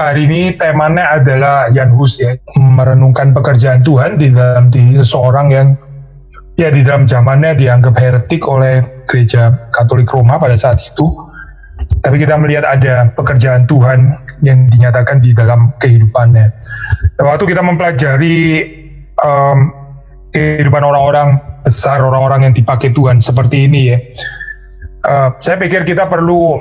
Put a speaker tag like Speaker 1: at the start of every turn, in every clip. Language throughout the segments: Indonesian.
Speaker 1: hari ini temanya adalah Jan Hus ya, merenungkan pekerjaan Tuhan di dalam diri seseorang yang ya di dalam zamannya dianggap heretik oleh gereja Katolik Roma pada saat itu. Tapi kita melihat ada pekerjaan Tuhan yang dinyatakan di dalam kehidupannya. Dan waktu kita mempelajari kehidupan orang-orang besar, orang-orang yang dipakai Tuhan seperti ini ya, saya pikir kita perlu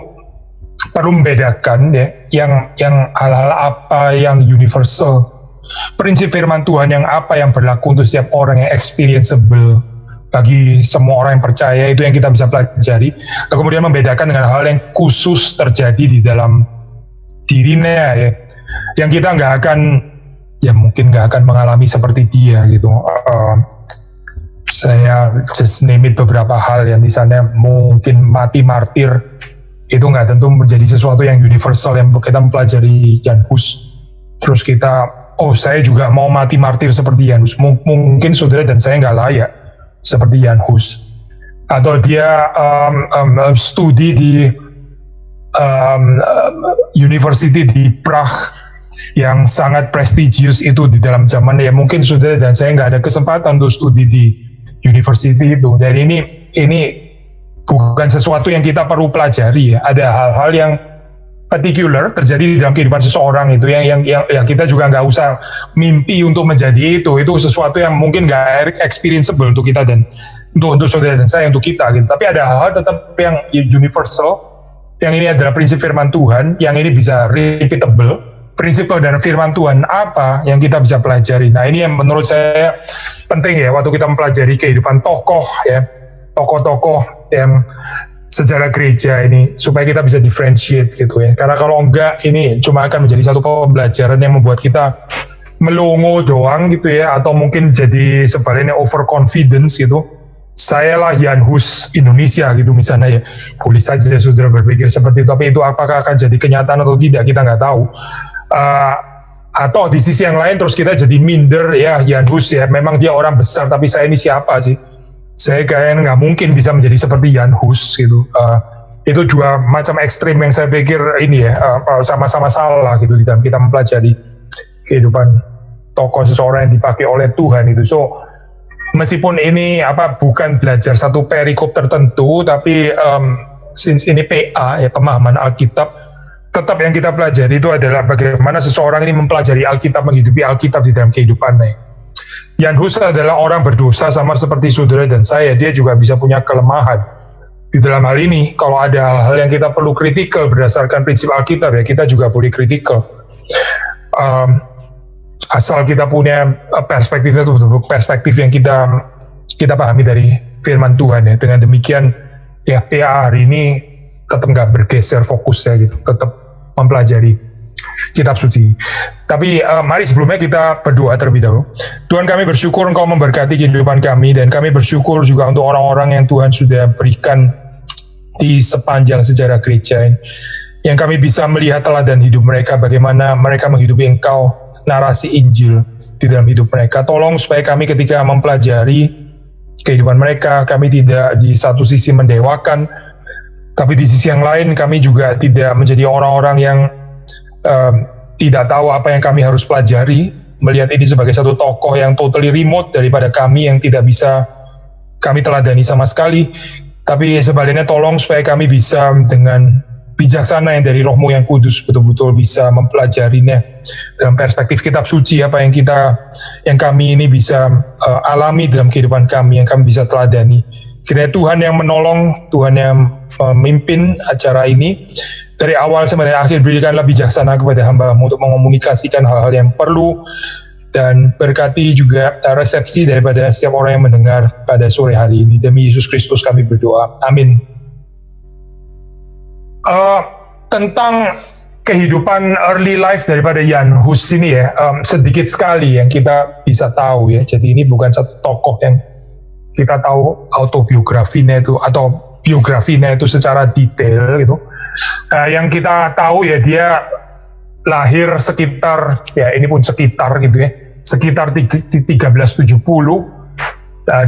Speaker 1: membedakan ya, yang hal-hal apa yang universal, prinsip firman Tuhan yang apa yang berlaku untuk setiap orang, yang experienceable bagi semua orang yang percaya, itu yang kita bisa pelajari. Dan kemudian membedakan dengan hal yang khusus terjadi di dalam dirinya ya, yang kita mungkin nggak akan mengalami seperti dia gitu. Saya just name it beberapa hal yang misalnya mungkin mati martir, itu nggak tentu menjadi sesuatu yang universal yang kita mempelajari Jan Hus. Terus kita, saya juga mau mati martir seperti Jan Hus. Mungkin saudara dan saya nggak layak seperti Jan Hus. Atau dia studi di university di Prague yang sangat prestigious itu di dalam zaman ya, mungkin saudara dan saya nggak ada kesempatan untuk studi di university itu. Dan ini bukan sesuatu yang kita perlu pelajari ya. Ada hal-hal yang particular terjadi di dalam kehidupan seseorang itu yang kita juga nggak usah mimpi untuk menjadi itu sesuatu yang mungkin nggak experienceable untuk kita dan untuk saudara dan saya, untuk kita gitu. Tapi ada hal-hal tetap yang universal, yang ini adalah prinsip firman Tuhan, yang ini bisa repeatable. Prinsip dan firman Tuhan apa yang kita bisa pelajari. Nah, ini yang menurut saya penting ya waktu kita mempelajari kehidupan tokoh yang sejarah gereja ini, supaya kita bisa differentiate gitu ya. Karena kalau enggak, ini cuma akan menjadi satu pembelajaran yang membuat kita melongo doang gitu ya, atau mungkin jadi sebaliknya overconfidence gitu. Saya lah Jan Hus Indonesia gitu misalnya ya. Boleh saja saudara berpikir seperti itu, tapi itu apakah akan jadi kenyataan atau tidak, kita nggak tahu. Atau di sisi yang lain terus kita jadi minder ya, Jan Hus ya, memang dia orang besar, tapi saya ini siapa sih? Saya kayaknya nggak mungkin bisa menjadi seperti Jan Hus gitu. Itu dua macam ekstrim yang saya pikir ini ya, sama-sama salah gitu di dalam kita mempelajari kehidupan tokoh seseorang yang dipakai oleh Tuhan itu. So meskipun ini bukan belajar satu perikop tertentu, tapi since ini PA ya, pemahaman Alkitab, tetap yang kita pelajari itu adalah bagaimana seseorang ini mempelajari Alkitab, menghidupi Alkitab di dalam kehidupannya. Jan Hus adalah orang berdosa sama seperti saudara dan saya. Dia juga bisa punya kelemahan. Di dalam hal ini, kalau ada hal-hal yang kita perlu kritikal berdasarkan prinsip Alkitab ya, kita juga boleh kritikal. Asal kita punya perspektifnya itu betul-betul perspektif yang kita pahami dari firman Tuhan ya. Dengan demikian ya, PA hari ini tetap nggak bergeser fokusnya gitu, tetap mempelajari kitab suci. Tapi mari sebelumnya kita berdoa terlebih dahulu. Tuhan, kami bersyukur Engkau memberkati kehidupan kami, dan kami bersyukur juga untuk orang-orang yang Tuhan sudah berikan di sepanjang sejarah gereja ini, yang kami bisa melihat teladan hidup mereka, bagaimana mereka menghidupi Engkau, narasi Injil di dalam hidup mereka. Tolong supaya kami ketika mempelajari kehidupan mereka, kami tidak di satu sisi mendewakan, tapi di sisi yang lain kami juga tidak menjadi orang-orang yang tidak tahu apa yang kami harus pelajari, melihat ini sebagai satu tokoh yang totally remote daripada kami, yang tidak bisa kami teladani sama sekali. Tapi sebaliknya tolong supaya kami bisa dengan bijaksana yang dari Roh-Mu yang kudus betul-betul bisa mempelajarinya dalam perspektif kitab suci, apa yang kami ini bisa alami dalam kehidupan kami, yang kami bisa teladani. Kiranya Tuhan yang menolong, Tuhan yang memimpin acara ini dari awal sampai akhir. Berikanlah bijaksana kepada hamba-Mu untuk mengomunikasikan hal-hal yang perlu, dan berkati juga resepsi daripada setiap orang yang mendengar pada sore hari ini. Demi Yesus Kristus kami berdoa, amin. Tentang kehidupan early life daripada Jan Hus ini ya, sedikit sekali yang kita bisa tahu ya. Jadi ini bukan satu tokoh yang kita tahu autobiografinya itu atau biografinya itu secara detail gitu. Yang kita tahu ya, dia lahir sekitar, ya ini pun sekitar gitu ya, sekitar 1370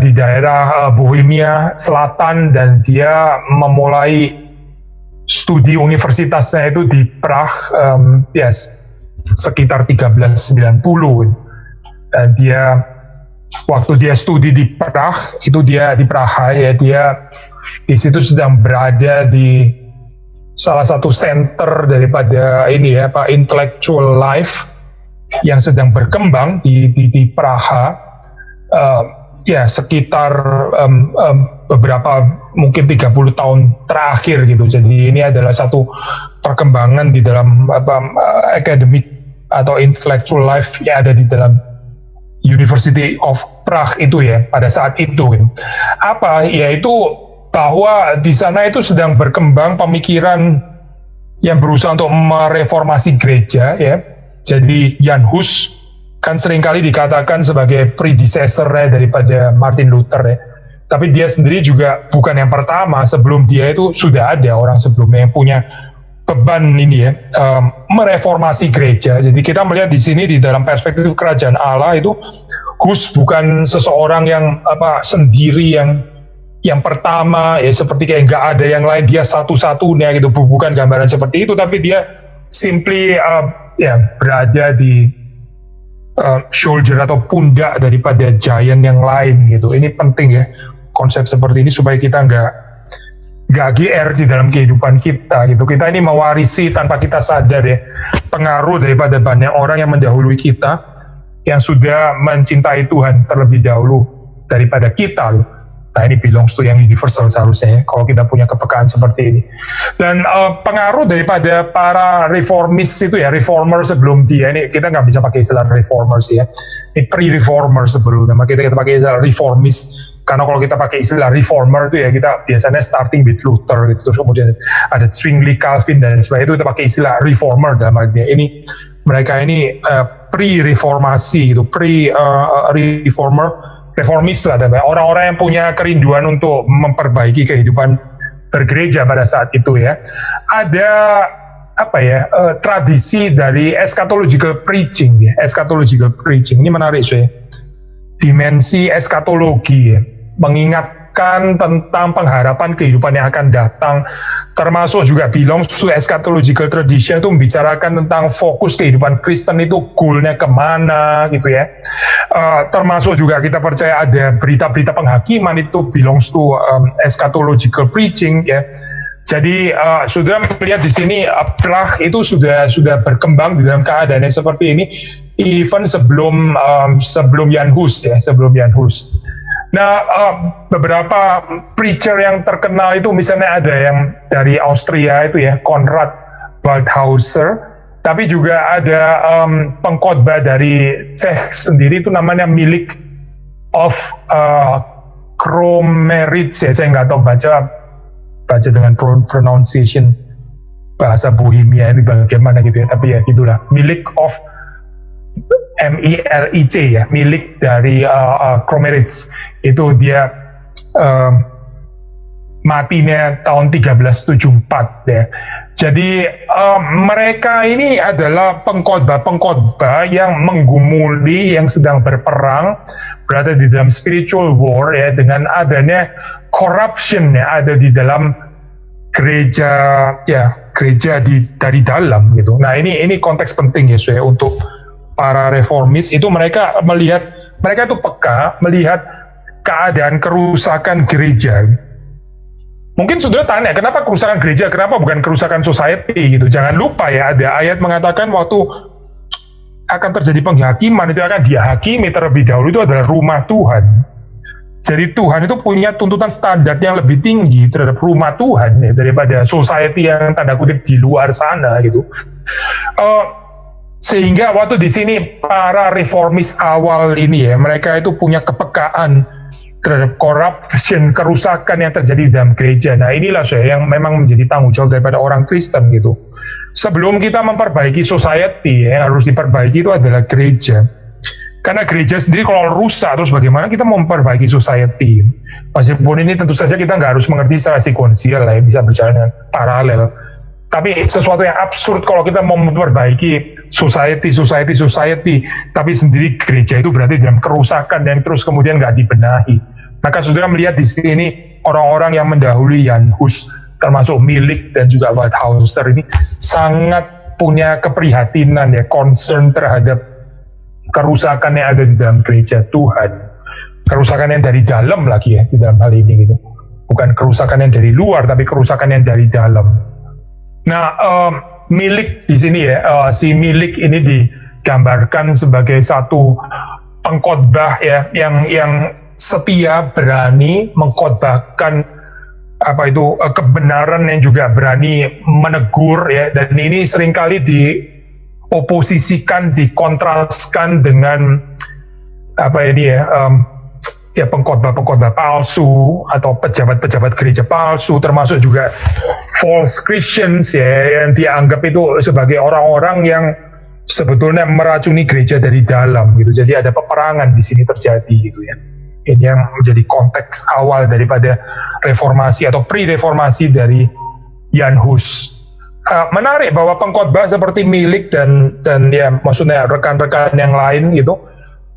Speaker 1: di daerah Bohemia Selatan, dan dia memulai studi universitasnya itu di Prague, sekitar 1390. Dan dia waktu dia studi di Prague, itu dia di Praha ya, dia di situ sedang berada di salah satu center daripada ini ya, Pak, intellectual life yang sedang berkembang di Praha. Ya sekitar beberapa mungkin 30 tahun terakhir gitu. Jadi ini adalah satu perkembangan di dalam academic atau intellectual life yang ada di dalam University of Prague itu ya pada saat itu gitu. Apa yaitu bahwa di sana itu sedang berkembang pemikiran yang berusaha untuk mereformasi gereja ya. Jadi Jan Hus kan seringkali dikatakan sebagai predecessor daripada Martin Luther ya. Tapi dia sendiri juga bukan yang pertama. Sebelum dia itu sudah ada orang sebelumnya yang punya beban ini ya, mereformasi gereja. Jadi kita melihat di sini di dalam perspektif kerajaan Allah itu Hus bukan seseorang yang sendiri yang pertama ya, seperti kayak nggak ada yang lain, dia satu-satunya gitu. Bukan gambaran seperti itu, tapi dia simply berada di shoulder atau pundak daripada giant yang lain gitu. Ini penting ya, konsep seperti ini supaya kita nggak GR di dalam kehidupan kita gitu. Kita ini mewarisi tanpa kita sadar ya pengaruh daripada banyak orang yang mendahului kita, yang sudah mencintai Tuhan terlebih dahulu daripada kita loh. Nah ini belongs to yang universal seharusnya ya, kalau kita punya kepekaan seperti ini. Dan pengaruh daripada para reformis itu ya, reformer sebelum dia, ini kita nggak bisa pakai istilah reformers ya, ini pre-reformer sebelum, nama kita pakai istilah reformis, karena kalau kita pakai istilah reformer itu ya kita biasanya starting with Luther gitu, terus kemudian ada Zwingli, Calvin dan sebagainya, itu kita pakai istilah reformer dalam artinya. Ini mereka ini pre-reformasi itu, pre-reformer, reformis lah, orang-orang yang punya kerinduan untuk memperbaiki kehidupan bergereja pada saat itu ya. Ada tradisi dari eschatological preaching ya. Eschatological preaching ini menarik ya. Dimensi eskatologi ya, mengingatkan tentang pengharapan kehidupan yang akan datang, termasuk juga belongs to eschatological tradition, itu membicarakan tentang fokus kehidupan Kristen itu goalnya kemana gitu ya. Termasuk juga kita percaya ada berita-berita penghakiman, itu belongs to eschatological preaching ya. Jadi sudah melihat di sini Prague itu sudah berkembang di dalam keadaannya seperti ini, even sebelum Jan Hus ya, sebelum Jan Hus. Nah, beberapa preacher yang terkenal itu misalnya ada yang dari Austria itu ya, Konrad Waldhauser, tapi juga ada pengkhotbah dari Czech sendiri itu namanya Milik of Kromeritz ya, saya nggak tahu baca dengan pronunciation bahasa Bohemia ini bagaimana gitu ya, tapi ya gitulah, Milik of Milic ya, milik dari Kromeritz, itu dia matinya tahun 1374 ya. Jadi mereka ini adalah pengkhotbah yang menggumuli yang sedang berperang, berada di dalam spiritual war ya, dengan adanya corruption ya ada di dalam gereja ya, gereja dari dalam gitu. Nah ini konteks penting ya untuk para reformis itu, mereka itu peka melihat keadaan kerusakan gereja. Mungkin saudara tanya, kenapa kerusakan gereja, kenapa bukan kerusakan society gitu. Jangan lupa ya, ada ayat mengatakan waktu akan terjadi penghakiman itu akan dihakimi terlebih dahulu itu adalah rumah Tuhan. Jadi Tuhan itu punya tuntutan standar yang lebih tinggi terhadap rumah Tuhan ya, daripada society yang tanda kutip di luar sana gitu. Sehingga waktu di sini para reformis awal ini ya, mereka itu punya kepekaan terhadap corruption, kerusakan yang terjadi di dalam gereja. Nah inilah yang memang menjadi tanggung jawab daripada orang Kristen gitu. Sebelum kita memperbaiki society, yang harus diperbaiki itu adalah gereja. Karena gereja sendiri kalau rusak, terus bagaimana kita mau memperbaiki society? Meskipun ini tentu saja kita nggak harus mengerti secara sekuensial lah ya, bisa berjalan dengan paralel. Tapi sesuatu yang absurd kalau kita mau memperbaiki society, tapi sendiri gereja itu berarti dalam kerusakan yang terus kemudian nggak dibenahi. Maka saudara melihat di sini orang-orang yang mendahului Jan Hus, termasuk Milik dan juga Waldhauser ini sangat punya keprihatinan ya, concern terhadap kerusakan yang ada di dalam gereja Tuhan, kerusakan yang dari dalam lagi ya di dalam hal ini gitu, bukan kerusakan yang dari luar tapi kerusakan yang dari dalam. Nah, Milik di sini ya, si Milik ini digambarkan sebagai satu pengkhotbah ya, yang setia, berani mengkhotbahkan kebenaran, yang juga berani menegur ya, dan ini seringkali dioposisikan, dikontraskan dengan pengkhotbah palsu atau pejabat-pejabat gereja palsu, termasuk juga false Christians ya, yang dianggap itu sebagai orang-orang yang sebetulnya meracuni gereja dari dalam gitu. Jadi ada peperangan di sini terjadi gitu ya. Ini yang menjadi konteks awal daripada reformasi atau pre-reformasi dari Jan Hus. Menarik bahwa pengkhotbah seperti Milik dan ya maksudnya rekan-rekan yang lain gitu,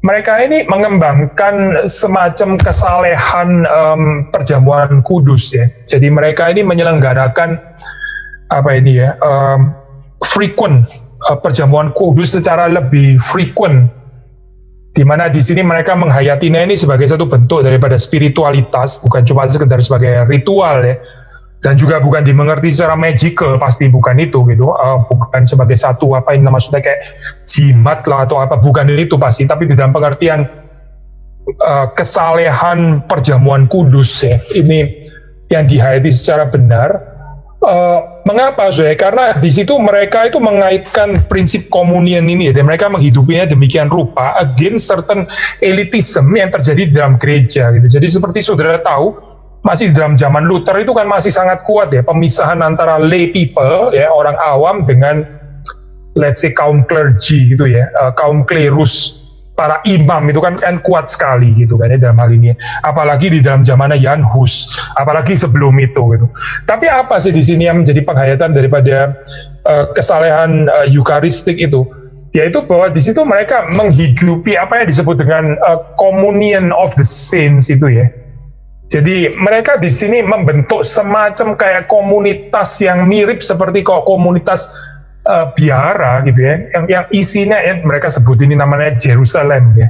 Speaker 1: mereka ini mengembangkan semacam kesalehan perjamuan kudus ya. Jadi mereka ini menyelenggarakan frequent perjamuan kudus secara lebih frequent, di mana di sini mereka menghayatinya ini sebagai satu bentuk daripada spiritualitas, bukan cuma sekedar sebagai ritual ya, dan juga bukan dimengerti secara magical, pasti bukan itu gitu, bukan sebagai satu maksudnya kayak jimat lah atau apa, bukan itu pasti, tapi di dalam pengertian kesalehan perjamuan kudus ya, ini yang dihayati secara benar. Mengapa Zoe? Karena di situ mereka itu mengaitkan prinsip komunion ini ya, dan mereka menghidupinya demikian rupa against certain elitism yang terjadi di dalam gereja gitu. Jadi seperti saudara tahu, masih di dalam zaman Luther itu kan masih sangat kuat ya pemisahan antara lay people ya, orang awam, dengan let's say kaum clergy gitu ya, kaum klerus, para imam itu kan kuat sekali gitu kan ya dalam hal ini, apalagi di dalam zamannya Jan Hus, apalagi sebelum itu gitu. Tapi apa sih di sini yang menjadi penghayatan daripada kesalehan eukaristik itu? Yaitu bahwa di situ mereka menghidupi apa yang disebut dengan communion of the saints itu ya. Jadi mereka di sini membentuk semacam kayak komunitas yang mirip seperti komunitas biara gitu ya, yang isinya ya, mereka sebut ini namanya Jerusalem ya,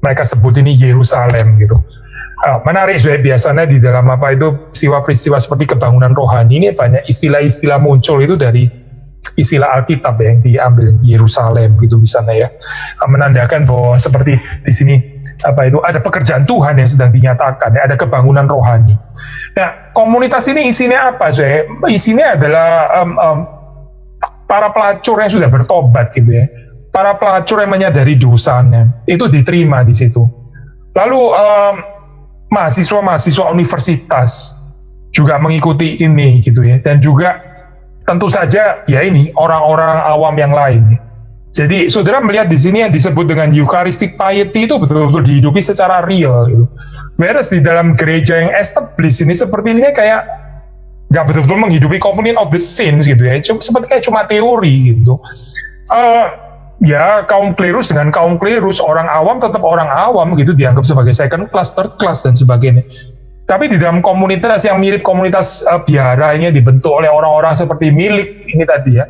Speaker 1: mereka sebut ini Yerusalem gitu. Menarik ya, biasanya di dalam peristiwa-peristiwa seperti kebangunan rohani ini banyak istilah-istilah muncul itu dari istilah Alkitab ya, yang diambil Yerusalem gitu misalnya ya, menandakan bahwa seperti di sini ada pekerjaan Tuhan yang sedang dinyatakan ya, ada kebangunan rohani. Nah, komunitas ini isinya apa sih? Isinya adalah para pelacur yang sudah bertobat gitu ya, para pelacur yang menyadari dosanya, itu diterima di situ. Lalu mahasiswa-mahasiswa universitas juga mengikuti ini gitu ya, dan juga tentu saja ya ini orang-orang awam yang lain. Jadi saudara melihat di sini yang disebut dengan Eucharistic piety itu betul-betul dihidupi secara real gitu. Whereas di dalam gereja yang established ini seperti ini kayak nggak betul-betul menghidupi communion of the saints gitu ya, seperti kayak cuma teori gitu. Ya kaum klerus dengan kaum klerus, orang awam tetap orang awam gitu, dianggap sebagai second class, third class dan sebagainya. Tapi di dalam komunitas yang mirip komunitas biara ini dibentuk oleh orang-orang seperti Milik ini tadi ya,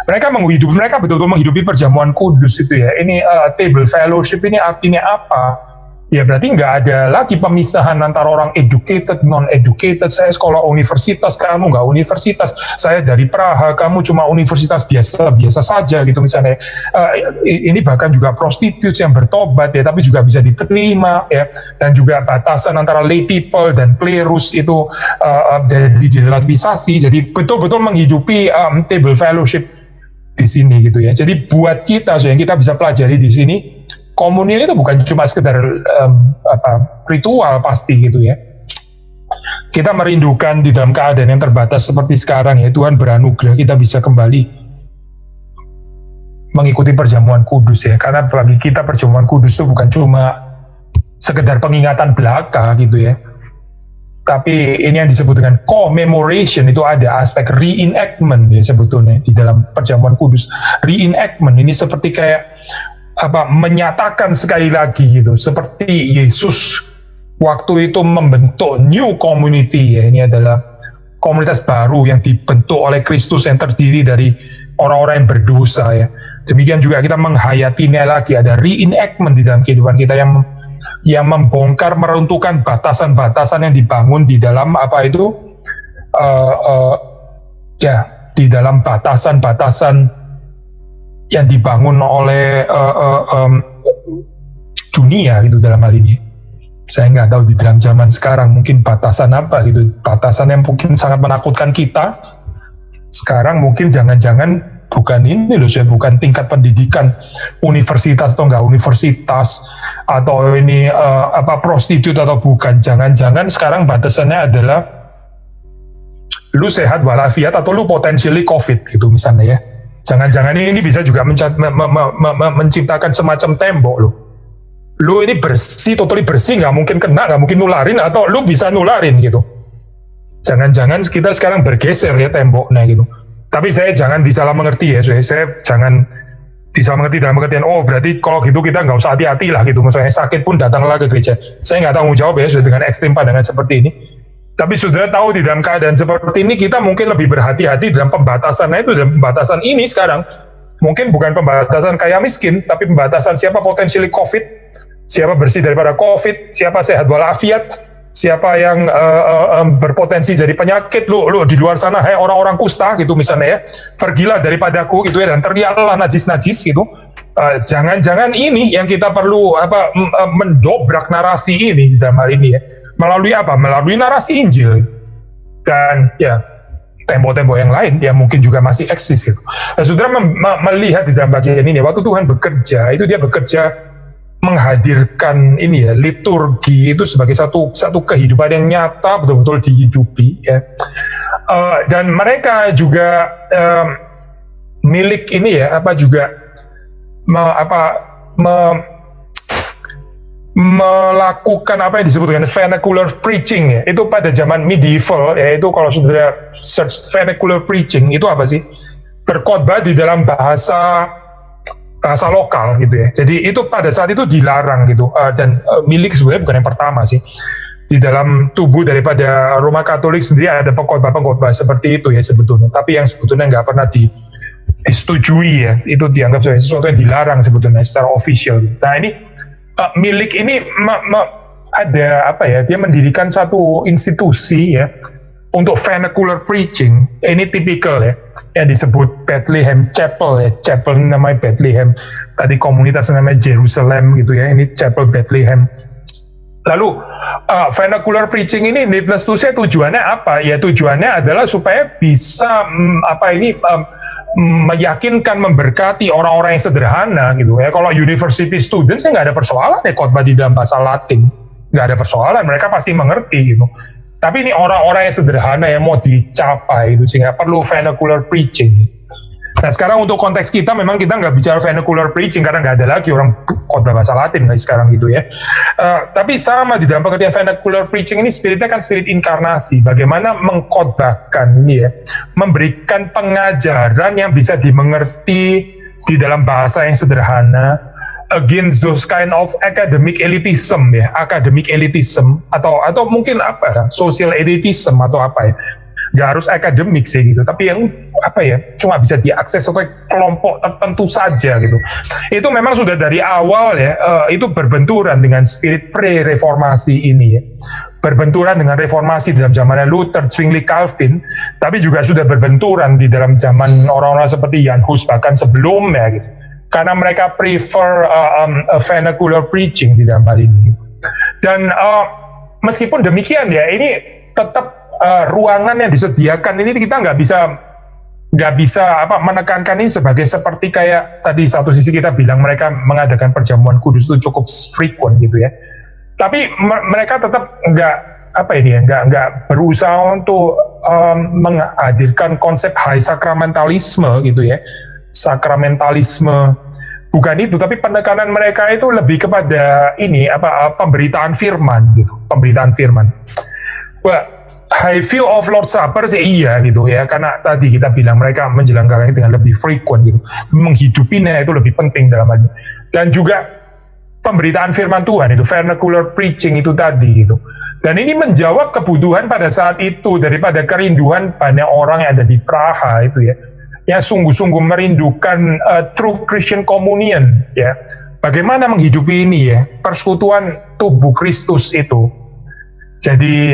Speaker 1: mereka betul-betul menghidupi perjamuan kudus itu ya. Ini table fellowship ini artinya apa? Ya berarti nggak ada lagi pemisahan antara orang educated, non-educated. Saya sekolah universitas, kamu nggak universitas. Saya dari Praha, kamu cuma universitas biasa saja gitu misalnya. Ini bahkan juga prostitutes yang bertobat ya, tapi juga bisa diterima ya. Dan juga batasan antara lay people dan klerus itu jadi direlativasi. Jadi betul-betul menghidupi table fellowship di sini gitu ya. Jadi buat kita, yang kita bisa pelajari di sini, komunion itu bukan cuma sekedar ritual pasti gitu ya. Kita merindukan di dalam keadaan yang terbatas seperti sekarang ya, Tuhan beranugerah kita bisa kembali mengikuti perjamuan kudus ya. Karena bagi kita perjamuan kudus itu bukan cuma sekedar pengingatan belaka gitu ya. Tapi ini yang disebut dengan commemoration, itu ada aspek reenactment ya sebetulnya di dalam perjamuan kudus. Reenactment ini seperti kayak menyatakan sekali lagi gitu, seperti Yesus waktu itu membentuk new community ya. Ini adalah komunitas baru yang dibentuk oleh Kristus yang terdiri dari orang-orang yang berdosa ya. Demikian juga kita menghayatinya lagi, ada reenactment di dalam kehidupan kita yang membongkar meruntuhkan batasan-batasan yang dibangun di dalam apa itu ya di dalam batasan-batasan yang dibangun oleh dunia gitu dalam hal ini. Saya nggak tahu di dalam zaman sekarang mungkin batasan apa gitu, batasan yang mungkin sangat menakutkan kita sekarang mungkin jangan-jangan bukan ini loh, bukan tingkat pendidikan universitas atau enggak universitas atau ini apa prostitut atau bukan, jangan-jangan sekarang batasannya adalah lu sehat walafiat atau lu potentially COVID gitu misalnya ya. Jangan-jangan ini bisa juga menciptakan semacam tembok loh. Lu ini bersih, totally bersih, nggak mungkin kena, nggak mungkin nularin, atau lu bisa nularin gitu. Jangan-jangan kita sekarang bergeser ya temboknya gitu. Tapi saya jangan disalah mengerti ya, saya jangan disalah mengerti dalam pengertian, oh berarti kalau gitu kita nggak usah hati-hati lah gitu. Maksudnya sakit pun datanglah ke gereja. Saya nggak tanggung jawab ya dengan ekstrim pandangan seperti ini. Tapi saudara tahu di dalam keadaan seperti ini kita mungkin lebih berhati-hati dalam pembatasannya itu, dalam pembatasan ini sekarang. Mungkin bukan pembatasan kaya miskin, tapi pembatasan siapa potensially COVID, siapa bersih daripada COVID, siapa sehat walafiat, siapa yang berpotensi jadi penyakit, lu di luar sana, hai orang-orang kusta gitu misalnya ya, pergilah daripadaku gitu ya, dan teriaklah najis-najis gitu. Jangan-jangan ini yang kita perlu mendobrak narasi ini dalam hal ini ya. Melalui apa? Melalui narasi Injil. Dan ya tembok-tembok yang lain yang mungkin juga masih eksis gitu. Nah, saudara melihat di dalam bagian ini, waktu Tuhan bekerja, itu dia bekerja menghadirkan ini ya, liturgi itu sebagai satu kehidupan yang nyata, betul-betul dihidupi ya. Dan mereka juga milik ini ya, melakukan apa yang disebut dengan vernacular preaching ya. Itu pada zaman medieval ya, itu kalau sudah search vernacular preaching itu apa sih? Berkhotbah di dalam bahasa lokal gitu ya. Jadi itu pada saat itu dilarang gitu, dan milik sebenarnya bukan yang pertama sih. Di dalam tubuh daripada Roma Katolik sendiri ada pengkhotbah seperti itu ya sebetulnya. Tapi yang sebetulnya nggak pernah disetujui ya. Itu dianggap sebagai sesuatu yang dilarang sebetulnya secara official. Nah ini milik ini ada apa ya? Dia mendirikan satu institusi ya untuk vernacular preaching. Ini tipikal ya, yang disebut Bethlehem Chapel ya. Chapel ini namanya Bethlehem. Tadi komunitas namanya Jerusalem gitu ya. Ini Chapel Bethlehem. Lalu vernacular preaching ini needless to say tujuannya apa? Ya tujuannya adalah supaya bisa meyakinkan, memberkati orang-orang yang sederhana gitu ya. Kalau university students nggak ada persoalan ya khotbah di dalam bahasa Latin, nggak ada persoalan, mereka pasti mengerti gitu. Tapi ini orang-orang yang sederhana yang mau dicapai itu sehingga perlu vernacular preaching. Nah sekarang untuk konteks kita memang kita nggak bicara vernacular preaching karena nggak ada lagi orang khotbah bahasa Latin kayak sekarang gitu ya. Tapi sama di dalam pengertian vernacular preaching ini spiritnya kan spirit inkarnasi. Bagaimana mengkhotbahkan ini ya, memberikan pengajaran yang bisa dimengerti di dalam bahasa yang sederhana against those kind of academic elitism ya, academic elitism atau mungkin social elitism atau apa ya. Nggak harus akademik sih gitu, tapi yang cuma bisa diakses oleh kelompok tertentu saja gitu. Itu memang sudah dari awal ya, itu berbenturan dengan spirit pre-reformasi ini ya. Berbenturan dengan reformasi dalam zamannya Luther, Zwingli, Calvin, tapi juga sudah berbenturan di dalam zaman orang-orang seperti Jan Hus bahkan sebelumnya gitu. Karena mereka prefer vernacular preaching di dalam hal ini. Dan meskipun demikian ya, ini tetap ruangan yang disediakan ini kita nggak bisa menekankan ini seperti kayak tadi satu sisi kita bilang mereka mengadakan perjamuan kudus itu cukup frequent gitu ya. Tapi mereka tetap nggak berusaha untuk menghadirkan konsep high sakramentalisme gitu ya. Sakramentalisme bukan itu, tapi penekanan mereka itu lebih kepada ini pemberitaan firman gitu, pemberitaan firman. High view of Lord's Supper sih iya gitu ya, karena tadi kita bilang mereka menjalankannya dengan lebih frequent gitu, menghidupinya itu lebih penting dalam hal ini. Dan juga pemberitaan firman Tuhan itu, vernacular preaching itu tadi gitu. Dan ini menjawab kebutuhan pada saat itu daripada kerinduan banyak orang yang ada di Praha itu ya. yang sungguh-sungguh merindukan true Christian communion, ya. Bagaimana menghidupi ini ya, persekutuan tubuh Kristus itu. Jadi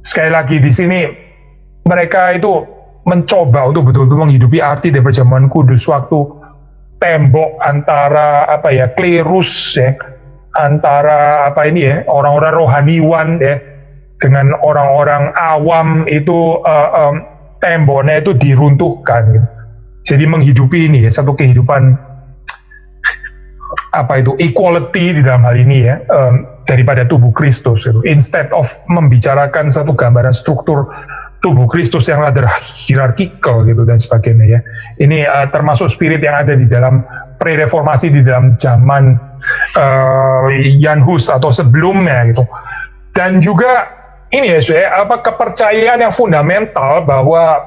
Speaker 1: sekali lagi di sini mereka itu mencoba untuk betul-betul menghidupi arti dari perjamuan kudus, waktu tembok antara klerus ya, antara orang-orang rohaniwan ya dengan orang-orang awam itu temboknya itu diruntuhkan gitu. Jadi menghidupi ini ya, satu kehidupan equality di dalam hal ini ya, daripada tubuh Kristus gitu. Instead of membicarakan satu gambaran struktur tubuh Kristus yang ada hierarkikal gitu dan sebagainya ya. Ini termasuk spirit yang ada di dalam pre-reformasi, di dalam zaman Jan Hus atau sebelumnya gitu. Dan juga ini ya, kepercayaan yang fundamental bahwa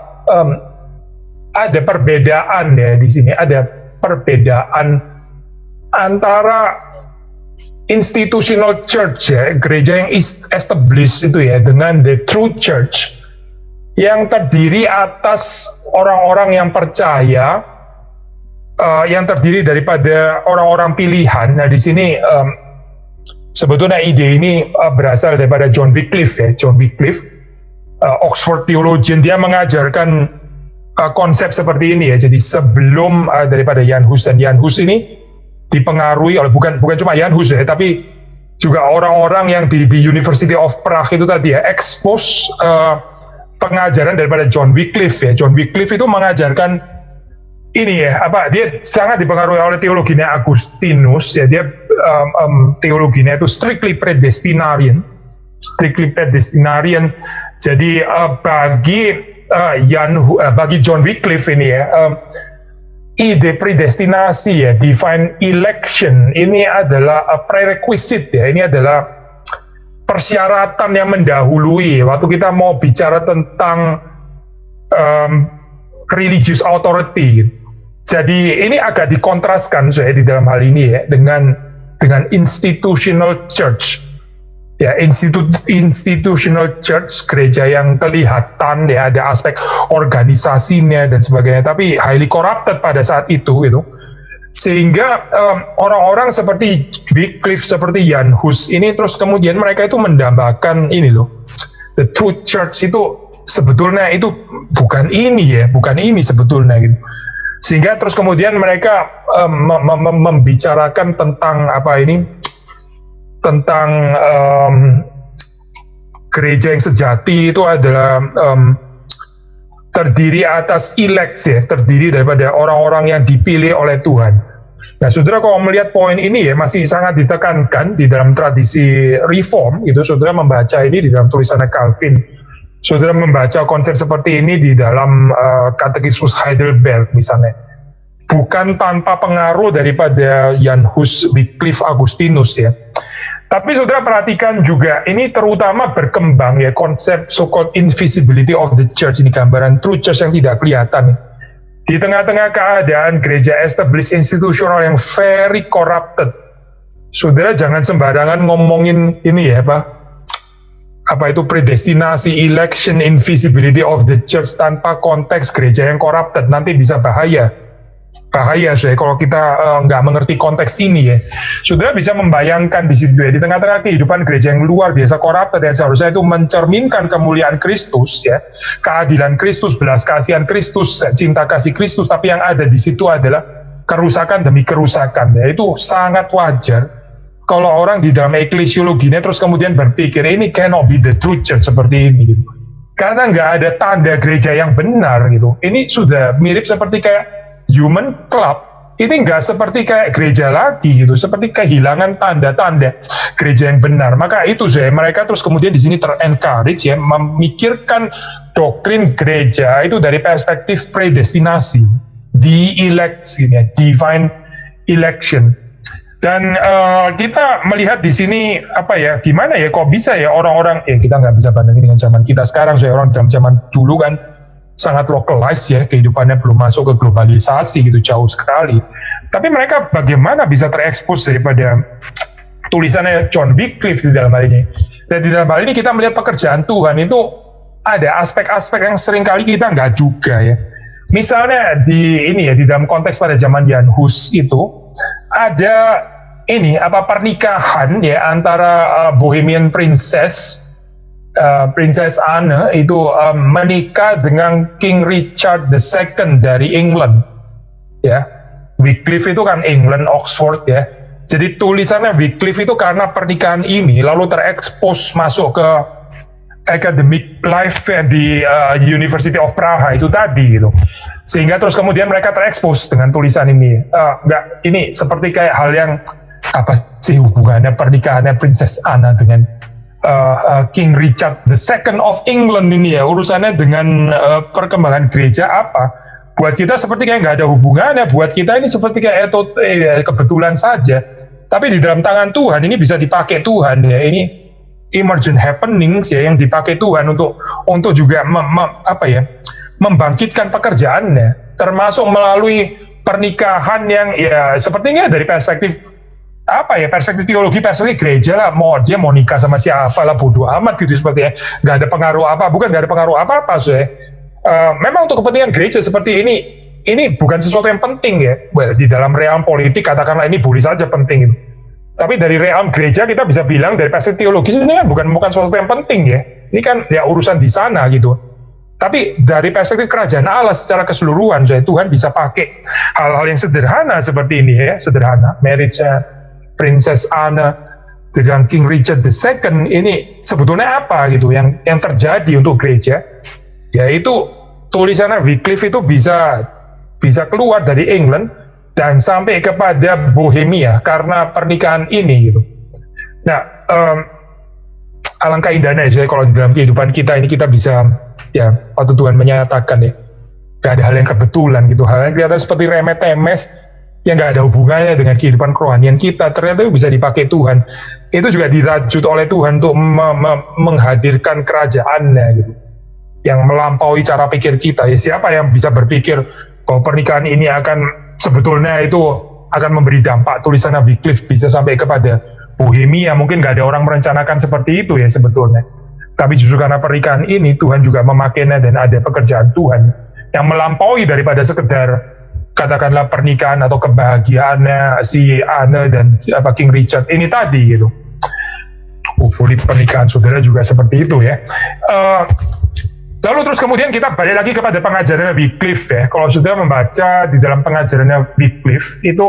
Speaker 1: ada perbedaan ya di sini, ada perbedaan antara institutional church ya, gereja yang established itu ya, dengan the true church yang terdiri atas orang-orang yang percaya, yang terdiri daripada orang-orang pilihan. Nah di sini sebetulnya ide ini berasal daripada John Wycliffe ya, John Wycliffe, Oxford theologian. Dia mengajarkan konsep seperti ini ya. Jadi sebelum daripada Jan Hus, dan Jan Hus ini dipengaruhi oleh bukan cuma Jan Hus ya, tapi juga orang-orang yang di University of Prague itu tadi ya, expose pengajaran daripada John Wycliffe ya. John Wycliffe itu mengajarkan ini ya, dia sangat dipengaruhi oleh teologinya Agustinus ya. Dia teologinya itu strictly predestinarian. Jadi bagi John Wycliffe ini ya, ide predestinasi ya, divine election ini adalah prerequisite ya, ini adalah persyaratan yang mendahului waktu kita mau bicara tentang religious authority. Jadi ini agak dikontraskan saya di dalam hal ini ya dengan institutional church ya, institutional church, gereja yang kelihatan ya, ada aspek organisasinya dan sebagainya, tapi highly corrupted pada saat itu gitu. Sehingga orang-orang seperti Wycliffe, seperti Jan Hus ini terus kemudian mereka itu mendambakan ini loh, the true church itu sebetulnya itu bukan ini sebetulnya gitu. Sehingga terus kemudian mereka membicarakan tentang tentang gereja yang sejati itu adalah terdiri atas elect ya, terdiri daripada orang-orang yang dipilih oleh Tuhan. Nah, saudara kalau melihat poin ini ya, masih sangat ditekankan di dalam tradisi reform gitu. Saudara membaca ini di dalam tulisannya Calvin, saudara membaca konsep seperti ini di dalam Katekismus Heidelberg misalnya. Bukan tanpa pengaruh daripada Jan Hus, Wycliffe, Agustinus ya. Tapi saudara perhatikan juga, ini terutama berkembang ya, konsep so-called invisibility of the church, ini gambaran true church yang tidak kelihatan. Di tengah-tengah keadaan gereja established institusional yang very corrupted, saudara jangan sembarangan ngomongin ini ya, apa itu predestinasi, election, invisibility of the church tanpa konteks gereja yang corrupted, nanti bisa bahaya saya kalau kita nggak mengerti konteks ini ya. Saudara bisa membayangkan di situ ya, di tengah-tengah kehidupan gereja yang luar biasa corrupted yang seharusnya itu mencerminkan kemuliaan Kristus ya, keadilan Kristus, belas kasihan Kristus, cinta kasih Kristus, tapi yang ada di situ adalah kerusakan demi kerusakan ya. Itu sangat wajar kalau orang di dalam eklesiologinya terus kemudian berpikir ini cannot be the true church seperti ini gitu. Karena nggak ada tanda gereja yang benar gitu. Ini sudah mirip seperti kayak human club, ini nggak seperti kayak gereja lagi gitu, seperti kehilangan tanda-tanda gereja yang benar. Maka itu mereka terus kemudian di sini ter-encourage ya, memikirkan doktrin gereja itu dari perspektif predestinasi, the elect ya, divine election. Dan kita melihat di sini gimana ya, kok bisa ya orang-orang kita nggak bisa bandingin dengan zaman kita sekarang, orang dalam zaman dulu kan sangat localized ya, kehidupannya belum masuk ke globalisasi gitu, jauh sekali. Tapi mereka bagaimana bisa terekspos daripada tulisannya John Wycliffe di dalam hal ini. Dan di dalam hal ini kita melihat pekerjaan Tuhan itu ada aspek-aspek yang seringkali kita nggak juga ya. Misalnya di dalam konteks pada zaman Jan Hus itu ada pernikahan ya antara Bohemian Princess Anne itu menikah dengan King Richard II dari England, ya. Wycliffe itu kan England, Oxford ya. Jadi tulisannya Wycliffe itu karena pernikahan ini lalu terekspos masuk ke academic life di University of Praha itu tadi gitu. Sehingga terus kemudian mereka terekspos dengan tulisan ini. Ini seperti kayak hal yang apa sih hubungannya pernikahannya Princess Anne dengan King Richard II of England ini ya, urusannya dengan perkembangan gereja apa? Buat kita seperti kayak nggak ada hubungannya, buat kita ini seperti kayak kebetulan saja. Tapi di dalam tangan Tuhan ini bisa dipakai Tuhan ya, ini emergent happenings ya yang dipakai Tuhan untuk juga membangkitkan pekerjaannya, termasuk melalui pernikahan yang ya sepertinya dari perspektif perspektif teologi, perspektif gereja lah, dia mau nikah sama siapa lah, bodoh amat gitu sepertinya, nggak ada pengaruh apa-apa memang untuk kepentingan gereja seperti ini bukan sesuatu yang penting ya. Di dalam realm politik katakanlah ini boleh saja penting gitu. Tapi dari realm gereja kita bisa bilang dari perspektif teologis ini kan bukan sesuatu yang penting ya. Ini kan ya urusan di sana gitu. Tapi dari perspektif kerajaan Allah secara keseluruhan, Tuhan bisa pakai hal-hal yang sederhana seperti ini ya, sederhana. Marriage Princess Anne dengan King Richard II ini sebetulnya apa gitu yang terjadi untuk gereja? Yaitu tulisannya Wycliffe itu bisa keluar dari England dan sampai kepada Bohemia karena pernikahan ini gitu. Nah, alangkah indahnya ya kalau di dalam kehidupan kita ini kita bisa ya waktu Tuhan menyatakan ya, gak ada hal yang kebetulan gitu, hal yang kelihatan seperti remeh-temeh yang gak ada hubungannya dengan kehidupan kerohanian kita, ternyata bisa dipakai Tuhan. Itu juga dirajut oleh Tuhan untuk menghadirkan kerajaannya gitu, yang melampaui cara pikir kita. Ya siapa yang bisa berpikir bahwa pernikahan ini sebetulnya itu akan memberi dampak, tulisannya Wycliffe bisa sampai kepada Bohemia. Mungkin gak ada orang merencanakan seperti itu ya sebetulnya, tapi justru karena pernikahan ini Tuhan juga memakainya dan ada pekerjaan Tuhan yang melampaui daripada sekedar katakanlah pernikahan atau kebahagiaannya si Anne dan King Richard ini tadi gitu. Pernikahan saudara juga seperti itu ya. Lalu terus kemudian kita balik lagi kepada pengajarannya Wycliffe ya. Kalau saudara membaca di dalam pengajarannya Wycliffe itu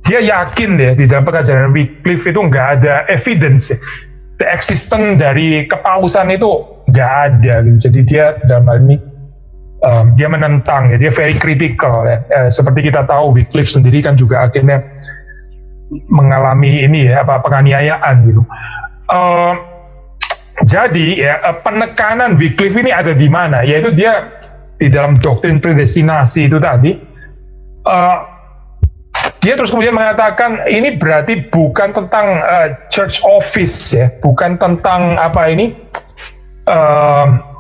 Speaker 1: dia yakin ya di dalam pengajaran Wycliffe itu nggak ada evidence ya. The existence dari kepausan itu nggak ada gitu. Jadi dia dalam hal ini dia menentang ya, dia very critical ya. Seperti kita tahu Wycliffe sendiri kan juga akhirnya mengalami penganiayaan gitu. Jadi ya penekanan Wycliffe ini ada di mana? Yaitu dia di dalam doktrin predestinasi itu tadi. Dia terus kemudian mengatakan ini berarti bukan tentang church office ya, bukan tentang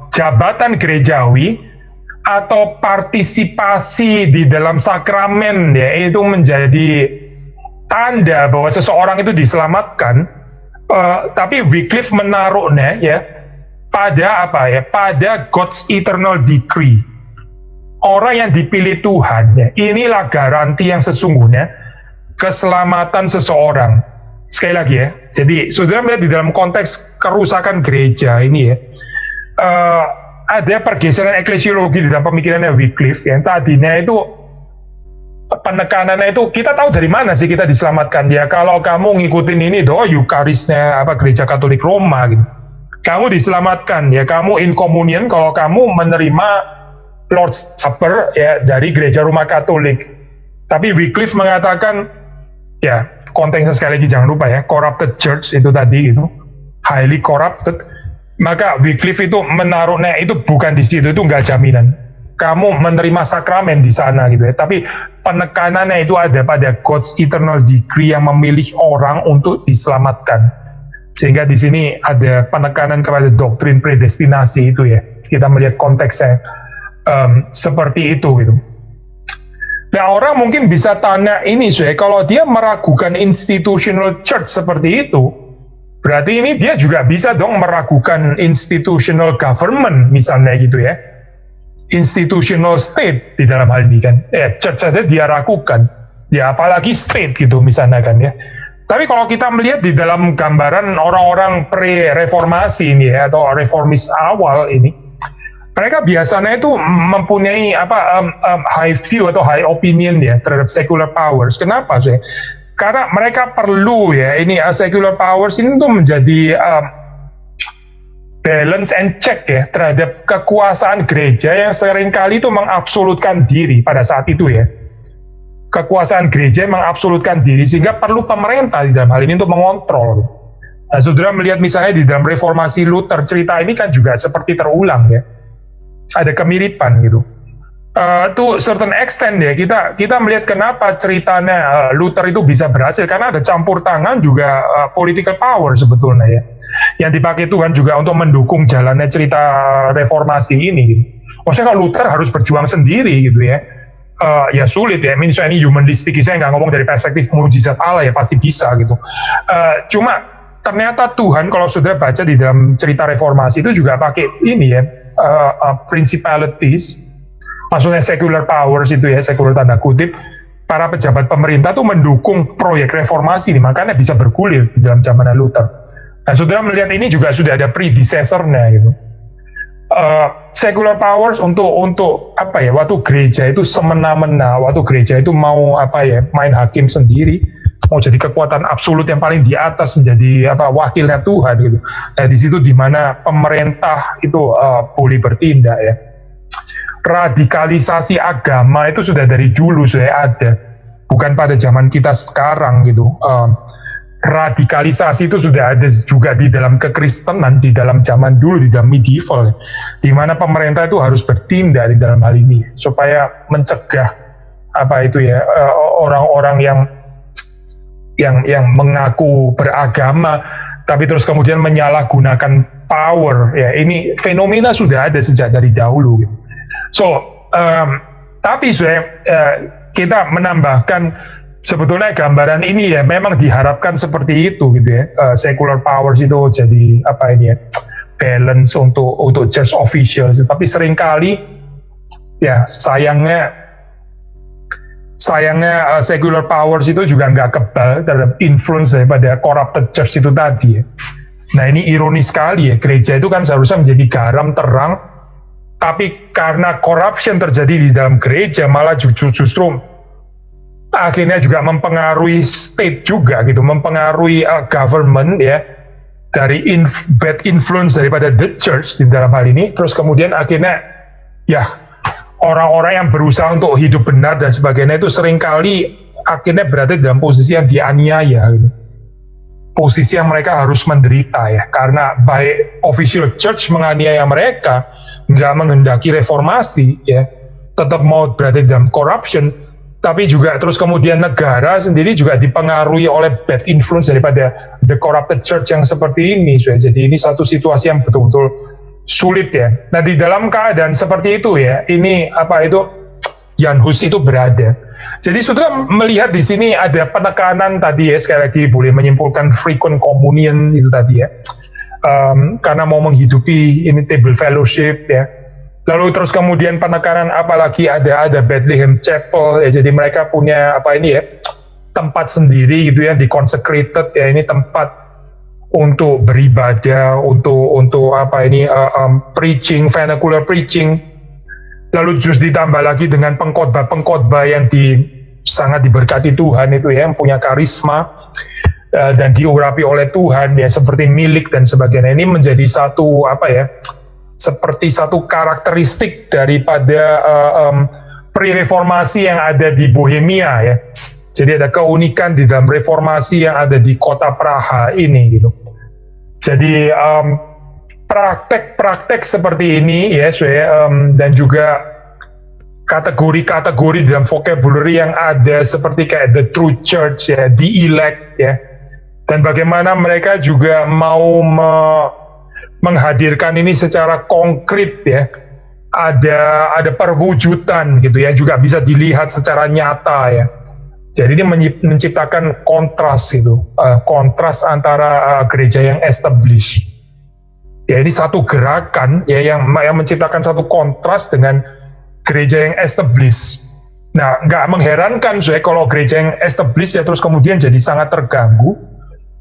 Speaker 1: jabatan gerejawi atau partisipasi di dalam sakramen ya, itu menjadi tanda bahwa seseorang itu diselamatkan. Tapi Wycliffe menaruhnya ya pada pada God's eternal decree. Orang yang dipilih Tuhan ya, inilah garansi yang sesungguhnya keselamatan seseorang. Sekali lagi ya, jadi saudara melihat di dalam konteks kerusakan gereja ini ya, ada pergeseran eklesiologi di dalam pemikirannya Wycliffe yang tadinya itu penekanannya itu kita tahu dari mana sih kita diselamatkan ya, kalau kamu ngikutin ini Eucharisnya Gereja Katolik Roma gitu, kamu diselamatkan ya, kamu in communion kalau kamu menerima Lord's Supper ya dari Gereja Roma Katolik. Tapi Wycliffe mengatakan ya, konteksnya sekali lagi jangan lupa ya, corrupted church itu tadi itu highly corrupted. Maka Wycliffe itu menaruhnya itu bukan di situ, itu nggak jaminan kamu menerima sakramen di sana gitu ya. Tapi penekanannya itu ada pada God's eternal decree yang memilih orang untuk diselamatkan. Sehingga di sini ada penekanan kepada doktrin predestinasi itu ya. Kita melihat konteksnya seperti itu gitu. Nah orang mungkin bisa tanya ini kalau dia meragukan institutional church seperti itu, berarti ini dia juga bisa dong meragukan institutional government misalnya gitu ya. institutional state di dalam hal ini kan. Church saja dia ragukan, ya apalagi state gitu misalnya kan ya. Tapi kalau kita melihat di dalam gambaran orang-orang pre-reformasi ini ya, atau reformis awal ini, mereka biasanya itu mempunyai high view atau high opinion ya terhadap secular powers. Kenapa sih? Karena mereka perlu ya ini secular powers ini tuh menjadi balance and check ya terhadap kekuasaan gereja yang seringkali itu mengabsolutkan diri pada saat itu ya. Kekuasaan gereja mengabsolutkan diri sehingga perlu pemerintah di dalam hal ini untuk mengontrol. Nah, saudara melihat misalnya di dalam reformasi Luther, cerita ini kan juga seperti terulang ya. Ada kemiripan gitu. To certain extent ya, kita melihat kenapa ceritanya Luther itu bisa berhasil, karena ada campur tangan juga political power sebetulnya ya. Yang dipakai Tuhan juga untuk mendukung jalannya cerita reformasi ini gitu. Maksudnya kalau Luther harus berjuang sendiri gitu ya. Ya sulit ya, misalnya ini humanistik, saya nggak ngomong dari perspektif mujizat Allah ya, pasti bisa gitu. Cuma ternyata Tuhan kalau saudara baca di dalam cerita reformasi itu juga pakai ini ya, principalities, maksudnya secular powers itu ya, secular tanda kutip, para pejabat pemerintah tuh mendukung proyek reformasi ini, makanya bisa bergulir di dalam zaman Luther. Nah saudara melihat ini juga sudah ada predecessor-nya gitu. Secular powers untuk apa ya, waktu gereja itu semena-mena, waktu gereja itu mau main hakim sendiri, mau jadi kekuatan absolut yang paling di atas, menjadi wakilnya Tuhan gitu. Nah di situ dimana pemerintah itu boleh bertindak ya. Radikalisasi agama itu sudah dari dulu sudah ada, bukan pada zaman kita sekarang gitu. Radikalisasi itu sudah ada juga di dalam kekristenan, di dalam zaman dulu, di dalam medieval, di mana pemerintah itu harus bertindak di dalam hal ini supaya mencegah orang-orang yang mengaku beragama tapi terus kemudian menyalahgunakan power ya. Ini fenomena sudah ada sejak dari dahulu gitu. Tapi kita menambahkan sebetulnya gambaran ini ya memang diharapkan seperti itu gitu ya. Secular powers itu jadi balance untuk church officials, tapi seringkali ya sayangnya secular powers itu juga nggak kebal terhadap influence daripada corrupted church itu tadi ya. Nah ini ironis sekali ya, gereja itu kan seharusnya menjadi garam terang, tapi karena corruption terjadi di dalam gereja malah justru akhirnya juga mempengaruhi state juga gitu, mempengaruhi government ya, dari bad influence daripada the church di dalam hal ini. Terus kemudian akhirnya ya orang-orang yang berusaha untuk hidup benar dan sebagainya itu seringkali akhirnya berada dalam posisi yang dianiaya gitu. Posisi yang mereka harus menderita ya, karena baik official church menganiaya mereka, nggak menghendaki reformasi ya, tetap mau berada dalam corruption, tapi juga terus kemudian negara sendiri juga dipengaruhi oleh bad influence daripada the corrupted church yang seperti ini. Jadi ini satu situasi yang betul-betul sulit ya. Nah di dalam keadaan seperti itu ya, ini Jan Hus itu berada. Jadi sudah melihat di sini ada penekanan tadi ya, sekali lagi boleh menyimpulkan frequent communion itu tadi ya, karena mau menghidupi ini table fellowship ya. Lalu terus kemudian penekanan apalagi ada Bethlehem Chapel ya, jadi mereka punya tempat sendiri gitu ya, di consecrated ya, ini tempat untuk beribadah, untuk preaching, vernacular preaching. Lalu justru ditambah lagi dengan pengkhotbah yang sangat diberkati Tuhan itu ya, yang punya karisma dan diurapi oleh Tuhan ya, seperti milik dan sebagainya. Ini menjadi satu seperti satu karakteristik daripada pre-reformasi yang ada di Bohemia ya. Jadi ada keunikan di dalam reformasi yang ada di kota Praha ini gitu. Jadi praktek-praktek seperti ini ya, dan juga kategori-kategori dalam vocabulary yang ada seperti kayak the true church ya, the elect ya, dan bagaimana mereka juga mau menghadirkan ini secara konkret ya, ada perwujudan gitu ya, juga bisa dilihat secara nyata ya. Jadi ini menciptakan kontras itu, kontras antara gereja yang established ya, ini satu gerakan ya yang menciptakan satu kontras dengan gereja yang established. Nah, nggak mengherankan saya kalau gereja yang established ya terus kemudian jadi sangat terganggu,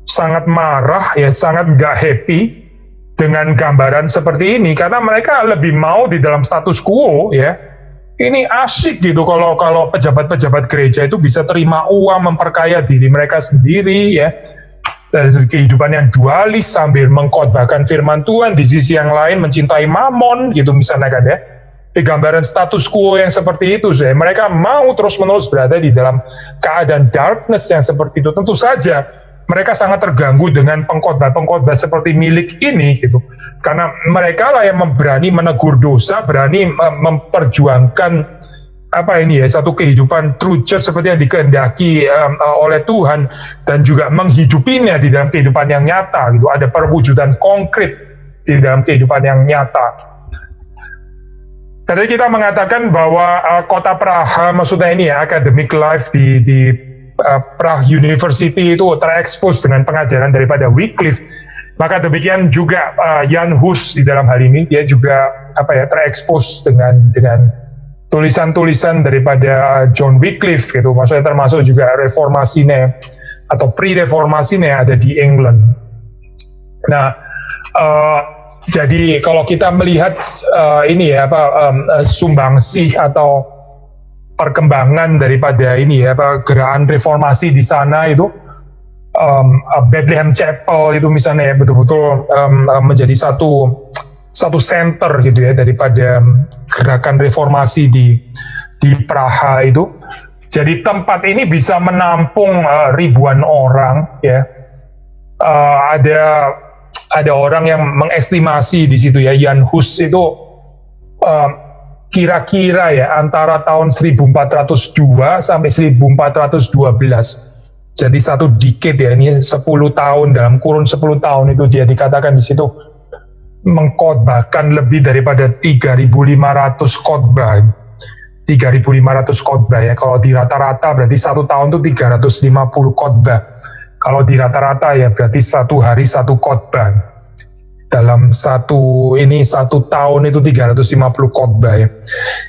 Speaker 1: sangat marah, ya sangat nggak happy dengan gambaran seperti ini, karena mereka lebih mau di dalam status quo ya. Ini asik gitu kalau pejabat-pejabat gereja itu bisa terima uang, memperkaya diri mereka sendiri ya, dari kehidupan yang dualis sambil mengkhotbahkan firman Tuhan, di sisi yang lain mencintai mamon gitu misalnya kan ya. Di gambaran status quo yang seperti itu, mereka mau terus-menerus berada di dalam keadaan darkness yang seperti itu. Tentu saja mereka sangat terganggu dengan pengkhotbah seperti milik ini gitu, karena mereka lah yang berani menegur dosa, berani memperjuangkan satu kehidupan true church seperti yang dikehendaki oleh Tuhan, dan juga menghidupinya di dalam kehidupan yang nyata gitu. Ada perwujudan konkret di dalam kehidupan yang nyata. Tadi kita mengatakan bahwa kota Praha, maksudnya ini ya, academic life di Prague University itu terekspos dengan pengajaran daripada Wycliffe. Maka demikian juga Jan Hus di dalam hal ini, dia juga terekspos dengan tulisan-tulisan daripada John Wycliffe gitu. Maksudnya termasuk juga reformasinya atau pre-reformasinya yang ada di England. Nah, jadi kalau kita melihat sumbangsih atau perkembangan daripada gerakan reformasi di sana itu, Bethlehem Chapel itu misalnya ya betul-betul menjadi satu center gitu ya daripada gerakan reformasi di Praha itu. Jadi tempat ini bisa menampung ribuan orang ya. Ada orang yang mengestimasi di situ ya, Jan Hus itu kira-kira ya antara tahun 1402 sampai 1412. Jadi satu decade ya, ini 10 tahun, dalam kurun 10 tahun itu dia dikatakan di situ mengkhotbahkan lebih daripada 3.500 khotbah. 3.500 khotbah ya, kalau di rata-rata berarti satu tahun itu 350 khotbah. Kalau di rata-rata ya berarti satu hari satu khotbah. Dalam satu tahun itu 350 khotbah ya.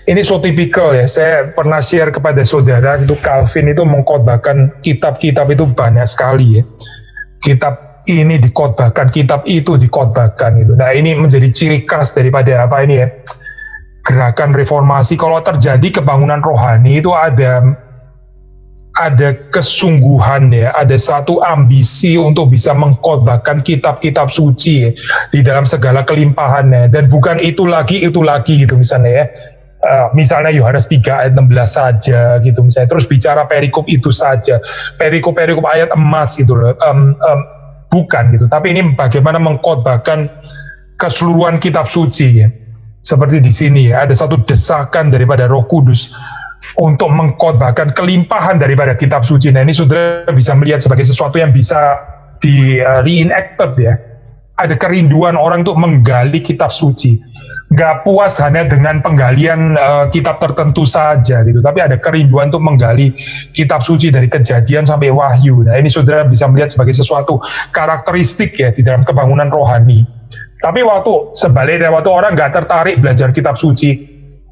Speaker 1: Ini so tipikal ya. Saya pernah share kepada saudara itu Calvin itu mengkhotbahkan kitab-kitab itu banyak sekali ya. Kitab ini dikhotbahkan, kitab itu dikhotbahkan gitu. Nah, ini menjadi ciri khas daripada gerakan reformasi. Kalau terjadi kebangunan rohani itu ada kesungguhan ya, ada satu ambisi untuk bisa mengkhotbahkan kitab-kitab suci ya, di dalam segala kelimpahannya, dan bukan itu lagi gitu misalnya ya. Misalnya Yohanes 3 ayat 16 saja gitu misalnya, terus bicara perikop itu saja, perikop ayat emas gitu loh, bukan gitu, tapi ini bagaimana mengkhotbahkan keseluruhan kitab suci ya. Seperti di sini ya, ada satu desakan daripada Roh Kudus untuk mengkhotbahkan kelimpahan daripada kitab suci. Nah, ini saudara bisa melihat sebagai sesuatu yang bisa di reenacted ya. Ada kerinduan orang untuk menggali kitab suci. Gak puas hanya dengan penggalian kitab tertentu saja gitu, tapi ada kerinduan untuk menggali kitab suci dari Kejadian sampai Wahyu. Nah, ini saudara bisa melihat sebagai sesuatu karakteristik ya di dalam kebangunan rohani. Tapi sebaliknya waktu orang gak tertarik belajar kitab suci,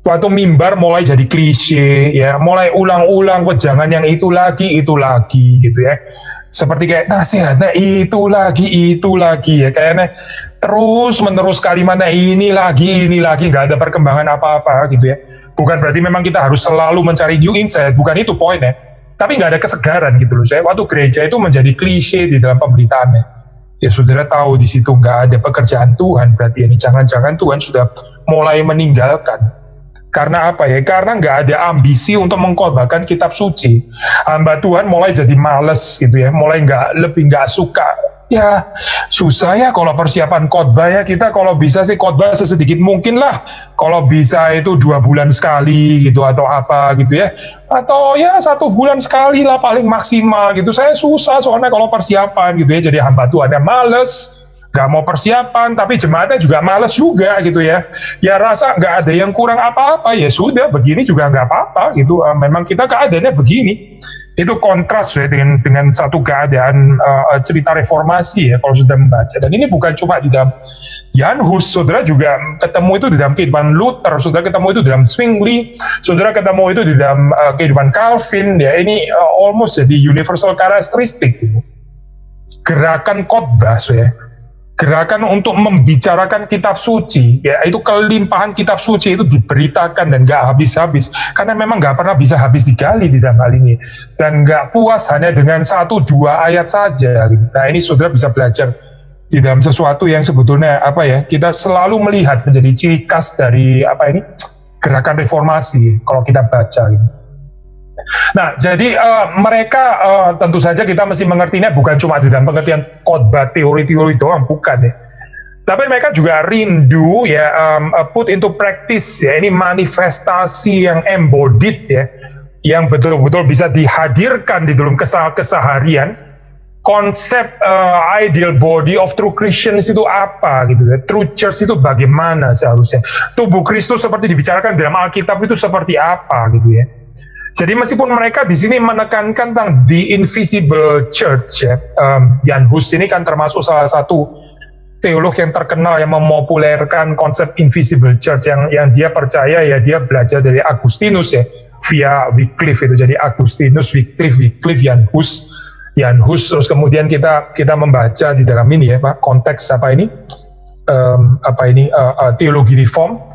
Speaker 1: waktu mimbar mulai jadi klise ya, mulai ulang-ulang wejangan yang itu lagi gitu ya. Seperti kayak nasihatnya itu lagi ya, kayaknya terus-menerus kalimatnya ini lagi nggak ada perkembangan apa-apa gitu ya. Bukan berarti memang kita harus selalu mencari new insight, bukan itu poinnya. Tapi nggak ada kesegaran gitu loh. Waktu gereja itu menjadi klise di dalam pemberitaannya. Ya saudara tahu di situ nggak ada pekerjaan Tuhan, berarti ini jangan-jangan Tuhan sudah mulai meninggalkan. Karena apa ya? Karena nggak ada ambisi untuk mengkhotbahkan kitab suci. Hamba Tuhan mulai jadi males gitu ya, mulai lebih nggak suka. Ya susah ya kalau persiapan khotbah ya, kita kalau bisa sih khotbah sesedikit mungkin lah. Kalau bisa itu 2 bulan sekali gitu atau apa gitu ya. Atau ya 1 bulan sekali lah paling maksimal gitu. Saya susah soalnya kalau persiapan gitu ya, jadi hamba Tuhan yang males. Gak mau persiapan, tapi jemaatnya juga males juga gitu ya. Ya rasa gak ada yang kurang apa-apa, ya sudah begini juga gak apa-apa gitu. Memang kita keadaannya begini. Itu kontras ya dengan satu keadaan cerita reformasi ya kalau sudah membaca. Dan ini bukan cuma di dalam Jan Hus, saudara juga ketemu itu di dalam kehidupan Luther, saudara ketemu itu di dalam Zwingli, saudara ketemu itu di dalam kehidupan Calvin. Ya, ini almost jadi universal karakteristik. Gitu. Gerakan khotbah, ya. Gerakan untuk membicarakan kitab suci, ya itu kelimpahan kitab suci itu diberitakan dan gak habis-habis, karena memang gak pernah bisa habis digali di dalam hal ini, dan gak puas hanya dengan 1-2 ayat saja. Nah ini saudara bisa belajar di dalam sesuatu yang sebetulnya kita selalu melihat menjadi ciri khas dari gerakan reformasi kalau kita baca. Gitu. Nah, jadi mereka tentu saja kita mesti mengertinya bukan cuma di dalam pengertian khotbah teori-teori doang, bukan ya. Tapi mereka juga rindu ya put into practice ya, ini manifestasi yang embodied ya, yang betul-betul bisa dihadirkan di dalam keseharian. Konsep ideal body of true Christians itu apa gitu ya, true church itu bagaimana seharusnya, tubuh Kristus seperti dibicarakan dalam Alkitab itu seperti apa gitu ya. Jadi meskipun mereka di sini menekankan tentang the invisible church ya, Jan Hus ini kan termasuk salah satu teolog yang terkenal yang memopulerkan konsep invisible church yang dia percaya ya, dia belajar dari Agustinus ya, via Wycliffe itu, jadi Agustinus, Wycliffe, Jan Hus, terus kemudian kita membaca di dalam ini ya Pak, konteks teologi reform.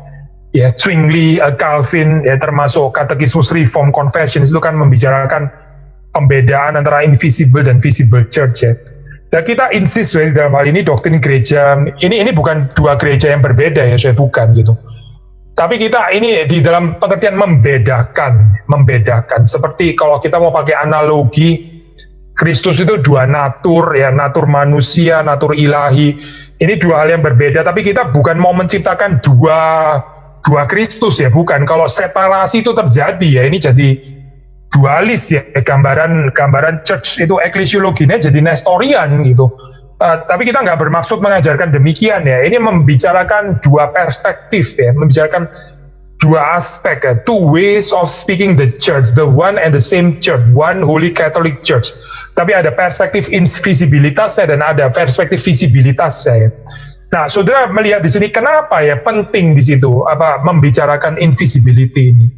Speaker 1: Ya, Zwingli, Calvin, ya termasuk Katekismus Reform Confessions itu kan membicarakan pembedaan antara invisible dan visible church ya. Dan kita insist ya, dalam hal ini doktrin gereja ini bukan dua gereja yang berbeda ya, saya bukan gitu. Tapi kita ini di dalam pengertian membedakan. Seperti kalau kita mau pakai analogi, Kristus itu dua natur ya, natur manusia, natur ilahi. Ini dua hal yang berbeda, tapi kita bukan mau menciptakan dua Kristus ya, bukan. Kalau separasi itu terjadi ya, ini jadi dualis ya, gambaran church itu eklesiologinya jadi nestorian gitu. Tapi kita nggak bermaksud mengajarkan demikian ya, ini membicarakan dua perspektif ya, membicarakan dua aspek ya, two ways of speaking the church, the one and the same church, one holy Catholic church. Tapi ada perspektif invisibilitasnya dan ada perspektif visibilitasnya ya. Nah, saudara melihat di sini kenapa ya penting di situ membicarakan invisibility ini?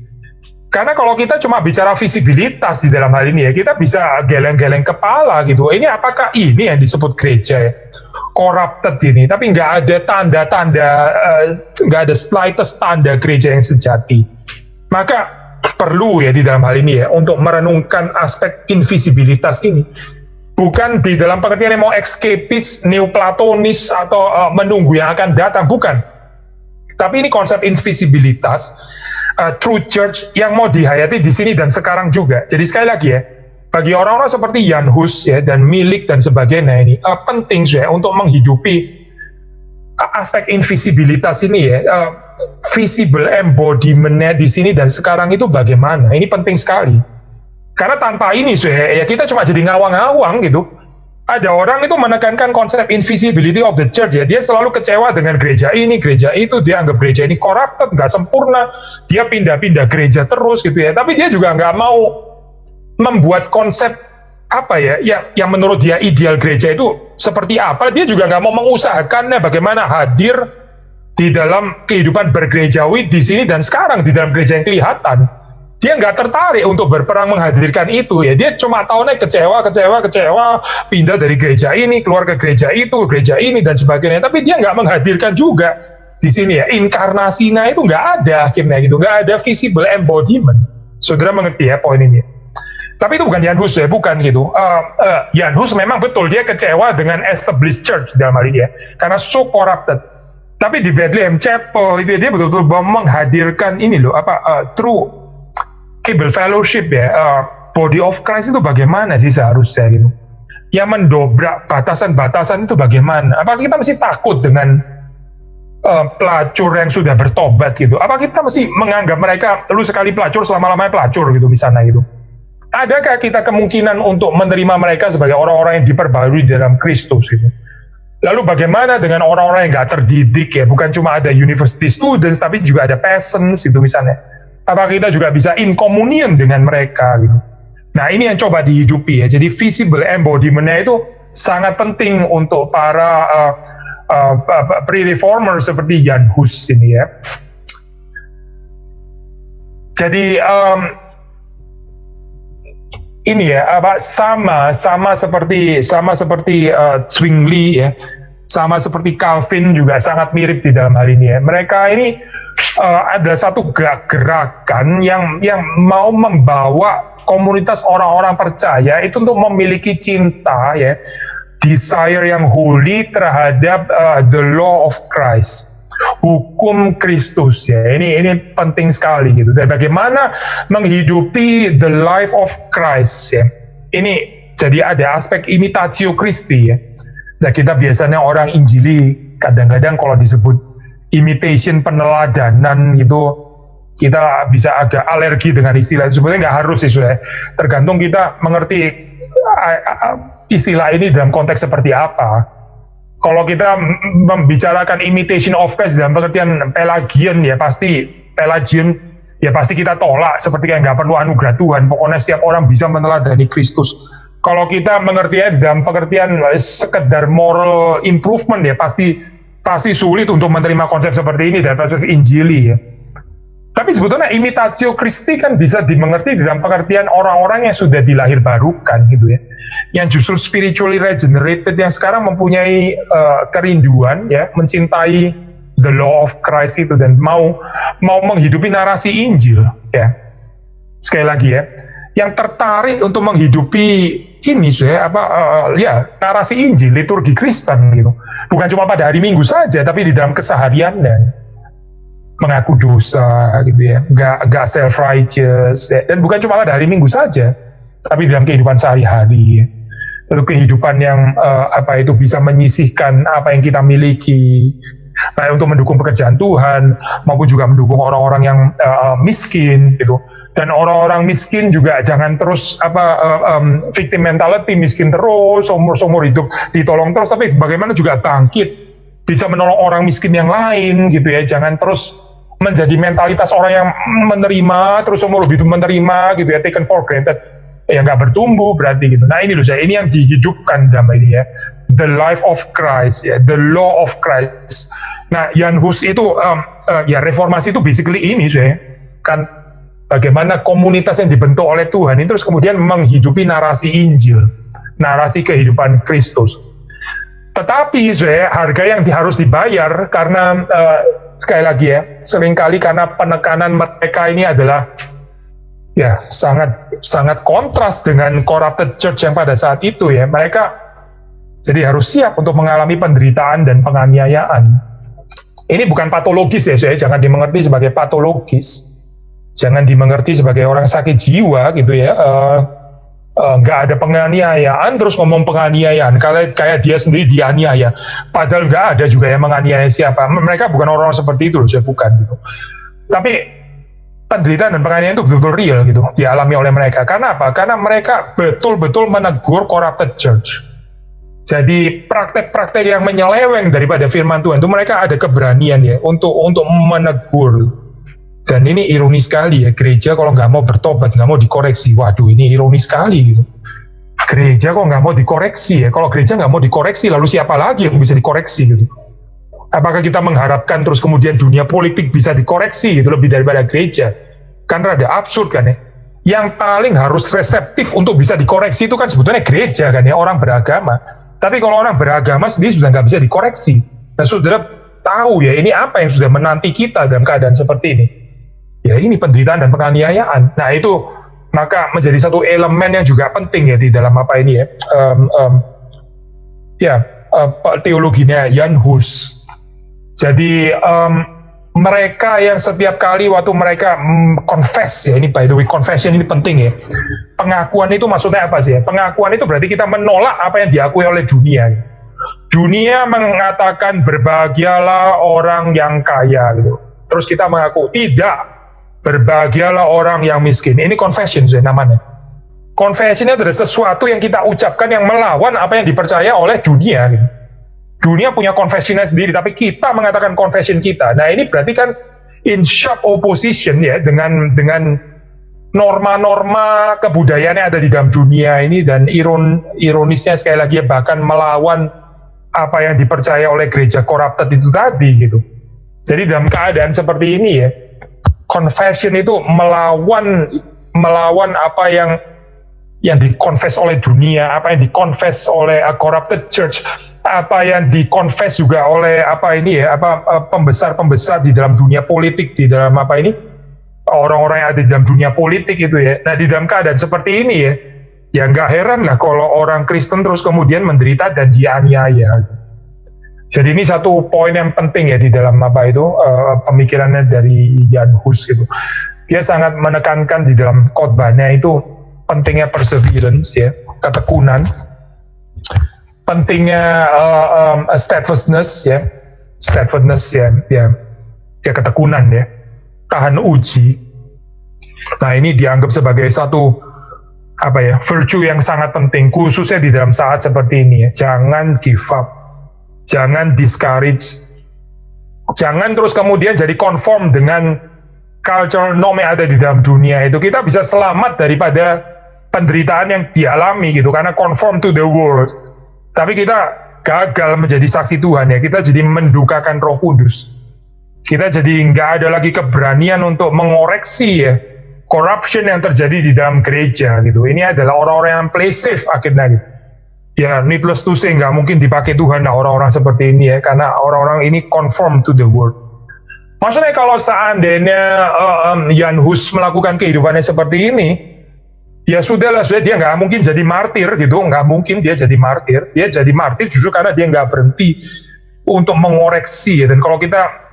Speaker 1: Karena kalau kita cuma bicara visibilitas di dalam hal ini ya, kita bisa geleng-geleng kepala gitu. Ini apakah ini yang disebut gereja ya? Corrupted ini, tapi nggak ada tanda-tanda, nggak ada slightest tanda gereja yang sejati. Maka perlu ya di dalam hal ini ya untuk merenungkan aspek invisibilitas ini. Bukan di dalam pengertian yang mau escapist, neoplatonis, atau menunggu yang akan datang, bukan. Tapi ini konsep invisibilitas, true church yang mau dihayati di sini dan sekarang juga. Jadi sekali lagi ya, bagi orang-orang seperti Jan Hus ya, dan Milik dan sebagainya ini, penting ya untuk menghidupi aspek invisibilitas ini ya, visible embodiment-nya di sini dan sekarang itu bagaimana, ini penting sekali. Karena tanpa ini ya kita cuma jadi ngawang-ngawang gitu. Ada orang itu menekankan konsep invisibility of the church ya, dia selalu kecewa dengan gereja ini, gereja itu, dia anggap gereja ini corrupted, nggak sempurna, dia pindah-pindah gereja terus gitu ya. Tapi dia juga nggak mau membuat konsep yang menurut dia ideal gereja itu seperti apa. Dia juga nggak mau mengusahakannya bagaimana hadir di dalam kehidupan bergerejawi di sini dan sekarang di dalam gereja yang kelihatan. Dia nggak tertarik untuk berperang menghadirkan itu ya. Dia cuma tahunya kecewa, pindah dari gereja ini, keluar ke gereja itu, gereja ini dan sebagainya. Tapi dia nggak menghadirkan juga di sini ya. Inkarnasinya itu nggak ada akhirnya gitu, nggak ada visible embodiment. Saudara mengerti ya poin ini? Tapi itu bukan Jan Hus ya, bukan gitu. Jan Hus memang betul dia kecewa dengan established church dalam hal ini ya, karena so corrupted. Tapi di Bethlehem Chapel itu dia betul-betul menghadirkan ini loh, true Bible fellowship ya, body of Christ itu bagaimana sih seharusnya gitu. Yang mendobrak batasan-batasan itu bagaimana? Apakah kita mesti takut dengan pelacur yang sudah bertobat gitu? Apa kita mesti menganggap mereka lu sekali pelacur selama-lamanya pelacur gitu di sana gitu? Adakah kita kemungkinan untuk menerima mereka sebagai orang-orang yang diperbarui dalam Kristus gitu? Lalu bagaimana dengan orang-orang yang nggak terdidik ya? Bukan cuma ada university students, tapi juga ada peasants itu misalnya. Apakah kita juga bisa in communion dengan mereka gitu? Nah ini yang coba dihidupi ya. Jadi visible embodiment-nya itu sangat penting untuk para pre-reformer seperti Jan Hus ini ya. Jadi ini ya sama seperti Zwingli ya, sama seperti Calvin juga sangat mirip di dalam hal ini ya. Mereka ini adalah satu gerakan yang mau membawa komunitas orang-orang percaya itu untuk memiliki cinta ya, desire yang holy terhadap the law of Christ, hukum Kristus ya. Ini penting sekali gitu. Dan bagaimana menghidupi the life of Christ ya. Ini jadi ada aspek imitatio Christi ya. Nah, kita biasanya orang Injili kadang-kadang kalau disebut imitation, peneladanan gitu, kita bisa agak alergi dengan istilah itu. Sebenarnya nggak harus sih, sudah. Tergantung kita mengerti istilah ini dalam konteks seperti apa. Kalau kita membicarakan imitation of Christ dalam pengertian Pelagian ya pasti kita tolak, seperti kayak nggak perlu anugerah Tuhan. Pokoknya setiap orang bisa meneladani Kristus. Kalau kita mengertinya dalam pengertian sekedar moral improvement ya pasti sulit untuk menerima konsep seperti ini dari proses Injili ya. Tapi sebetulnya imitatio Christi kan bisa dimengerti dalam pengertian orang-orang yang sudah dilahir barukan gitu ya, yang justru spiritually regenerated, yang sekarang mempunyai kerinduan ya, mencintai the law of Christ itu dan mau menghidupi narasi Injil ya. Sekali lagi ya, yang tertarik untuk menghidupi ini narasi Injil, liturgi Kristen gitu. Bukan cuma pada hari Minggu saja, tapi di dalam kesehariannya. Mengaku dosa gitu ya, nggak self righteous ya. Dan bukan cuma pada hari Minggu saja, tapi dalam kehidupan sehari-hari ya. Lalu kehidupan yang bisa menyisihkan apa yang kita miliki, baik untuk mendukung pekerjaan Tuhan maupun juga mendukung orang-orang yang miskin gitu. Dan orang-orang miskin juga jangan terus victim mentality, miskin terus seumur hidup ditolong terus, tapi bagaimana juga bangkit bisa menolong orang miskin yang lain gitu ya. Jangan terus menjadi mentalitas orang yang menerima terus seumur hidup menerima gitu ya, taken for granted ya, nggak bertumbuh berarti gitu. Nah ini loh ini yang dihidupkan dalam ini ya, the life of Christ ya, the law of Christ. Nah Jan Hus itu reformasi itu basically ini kan, bagaimana komunitas yang dibentuk oleh Tuhan ini terus kemudian menghidupi narasi Injil, narasi kehidupan Kristus. Tetapi harga yang harus dibayar karena sekali lagi ya, seringkali karena penekanan mereka ini adalah ya sangat kontras dengan corrupted church yang pada saat itu ya. Mereka jadi harus siap untuk mengalami penderitaan dan penganiayaan. Ini bukan patologis ya, jangan dimengerti sebagai patologis. Jangan dimengerti sebagai orang sakit jiwa gitu ya. Nggak ada penganiayaan terus ngomong penganiayaan kayak dia sendiri dianiaya, padahal nggak ada juga yang menganiaya siapa. Mereka bukan orang-orang seperti itu loh, bukan gitu. Tapi penderitaan dan penganiayaan itu betul-betul real gitu dialami oleh mereka. Karena apa? Karena mereka betul-betul menegur corrupted church. Jadi praktek-praktek yang menyeleweng daripada firman Tuhan itu mereka ada keberanian ya untuk menegur. Dan ini ironis sekali ya, gereja kalau nggak mau bertobat, nggak mau dikoreksi, waduh ini ironis sekali gitu. Gereja kok nggak mau dikoreksi ya, kalau gereja nggak mau dikoreksi, lalu siapa lagi yang bisa dikoreksi gitu? Apakah kita mengharapkan terus kemudian dunia politik bisa dikoreksi gitu lebih daripada gereja? Kan rada absurd kan ya. Yang paling harus reseptif untuk bisa dikoreksi itu kan sebetulnya gereja kan ya, orang beragama. Tapi kalau orang beragama sendiri sudah nggak bisa dikoreksi. Nah saudara tahu ya, ini apa yang sudah menanti kita dalam keadaan seperti ini? Ya ini penderitaan dan penganiayaan. Nah itu maka menjadi satu elemen yang juga penting ya di dalam apa ini ya, teologinya Jan Hus. Jadi mereka yang setiap kali waktu mereka confess ya, ini by the way confession ini penting ya. Pengakuan itu maksudnya apa sih ya? Pengakuan itu berarti kita menolak apa yang diakui oleh dunia. Dunia mengatakan berbahagialah orang yang kaya gitu. Terus kita mengaku tidak, berbahagialah orang yang miskin. Ini confession namanya. Confession adalah sesuatu yang kita ucapkan yang melawan apa yang dipercaya oleh dunia gitu. Dunia punya confessionnya sendiri, tapi kita mengatakan confession kita. Nah ini berarti kan in sharp opposition ya dengan norma-norma kebudayaan yang ada di dalam dunia ini, dan ironisnya sekali lagi bahkan melawan apa yang dipercaya oleh gereja corrupted itu tadi gitu. Jadi dalam keadaan seperti ini ya, confession itu melawan apa yang dikonfes oleh dunia, apa yang dikonfes oleh a corrupted church, apa yang dikonfes juga oleh pembesar-pembesar di dalam dunia politik, di dalam orang-orang yang ada di dalam dunia politik itu ya. Nah di dalam keadaan seperti ini ya nggak heran lah kalau orang Kristen terus kemudian menderita dan dianiaya. Jadi ini satu poin yang penting ya di dalam pemikirannya dari Jan Hus gitu. Dia sangat menekankan di dalam khotbahnya itu pentingnya perseverance ya, ketekunan, pentingnya steadfastness ya, ketekunan ya, tahan uji. Nah ini dianggap sebagai satu virtue yang sangat penting, khususnya di dalam saat seperti ini ya. Jangan give up, jangan discourage, jangan terus kemudian jadi conform dengan cultural norm yang ada di dalam dunia itu. Kita bisa selamat daripada penderitaan yang dialami gitu, karena conform to the world. Tapi kita gagal menjadi saksi Tuhan ya, kita jadi mendukakan Roh Kudus. Kita jadi nggak ada lagi keberanian untuk mengoreksi ya corruption yang terjadi di dalam gereja gitu. Ini adalah orang-orang yang play safe akhirnya gitu. Ya needless to say nggak mungkin dipakai Tuhan lah orang-orang seperti ini ya, karena orang-orang ini conform to the world. Maksudnya kalau seandainya Jan Hus melakukan kehidupannya seperti ini, ya sudahlah, dia nggak mungkin jadi martir gitu, nggak mungkin dia jadi martir. Dia jadi martir justru karena dia nggak berhenti untuk mengoreksi. Dan kalau kita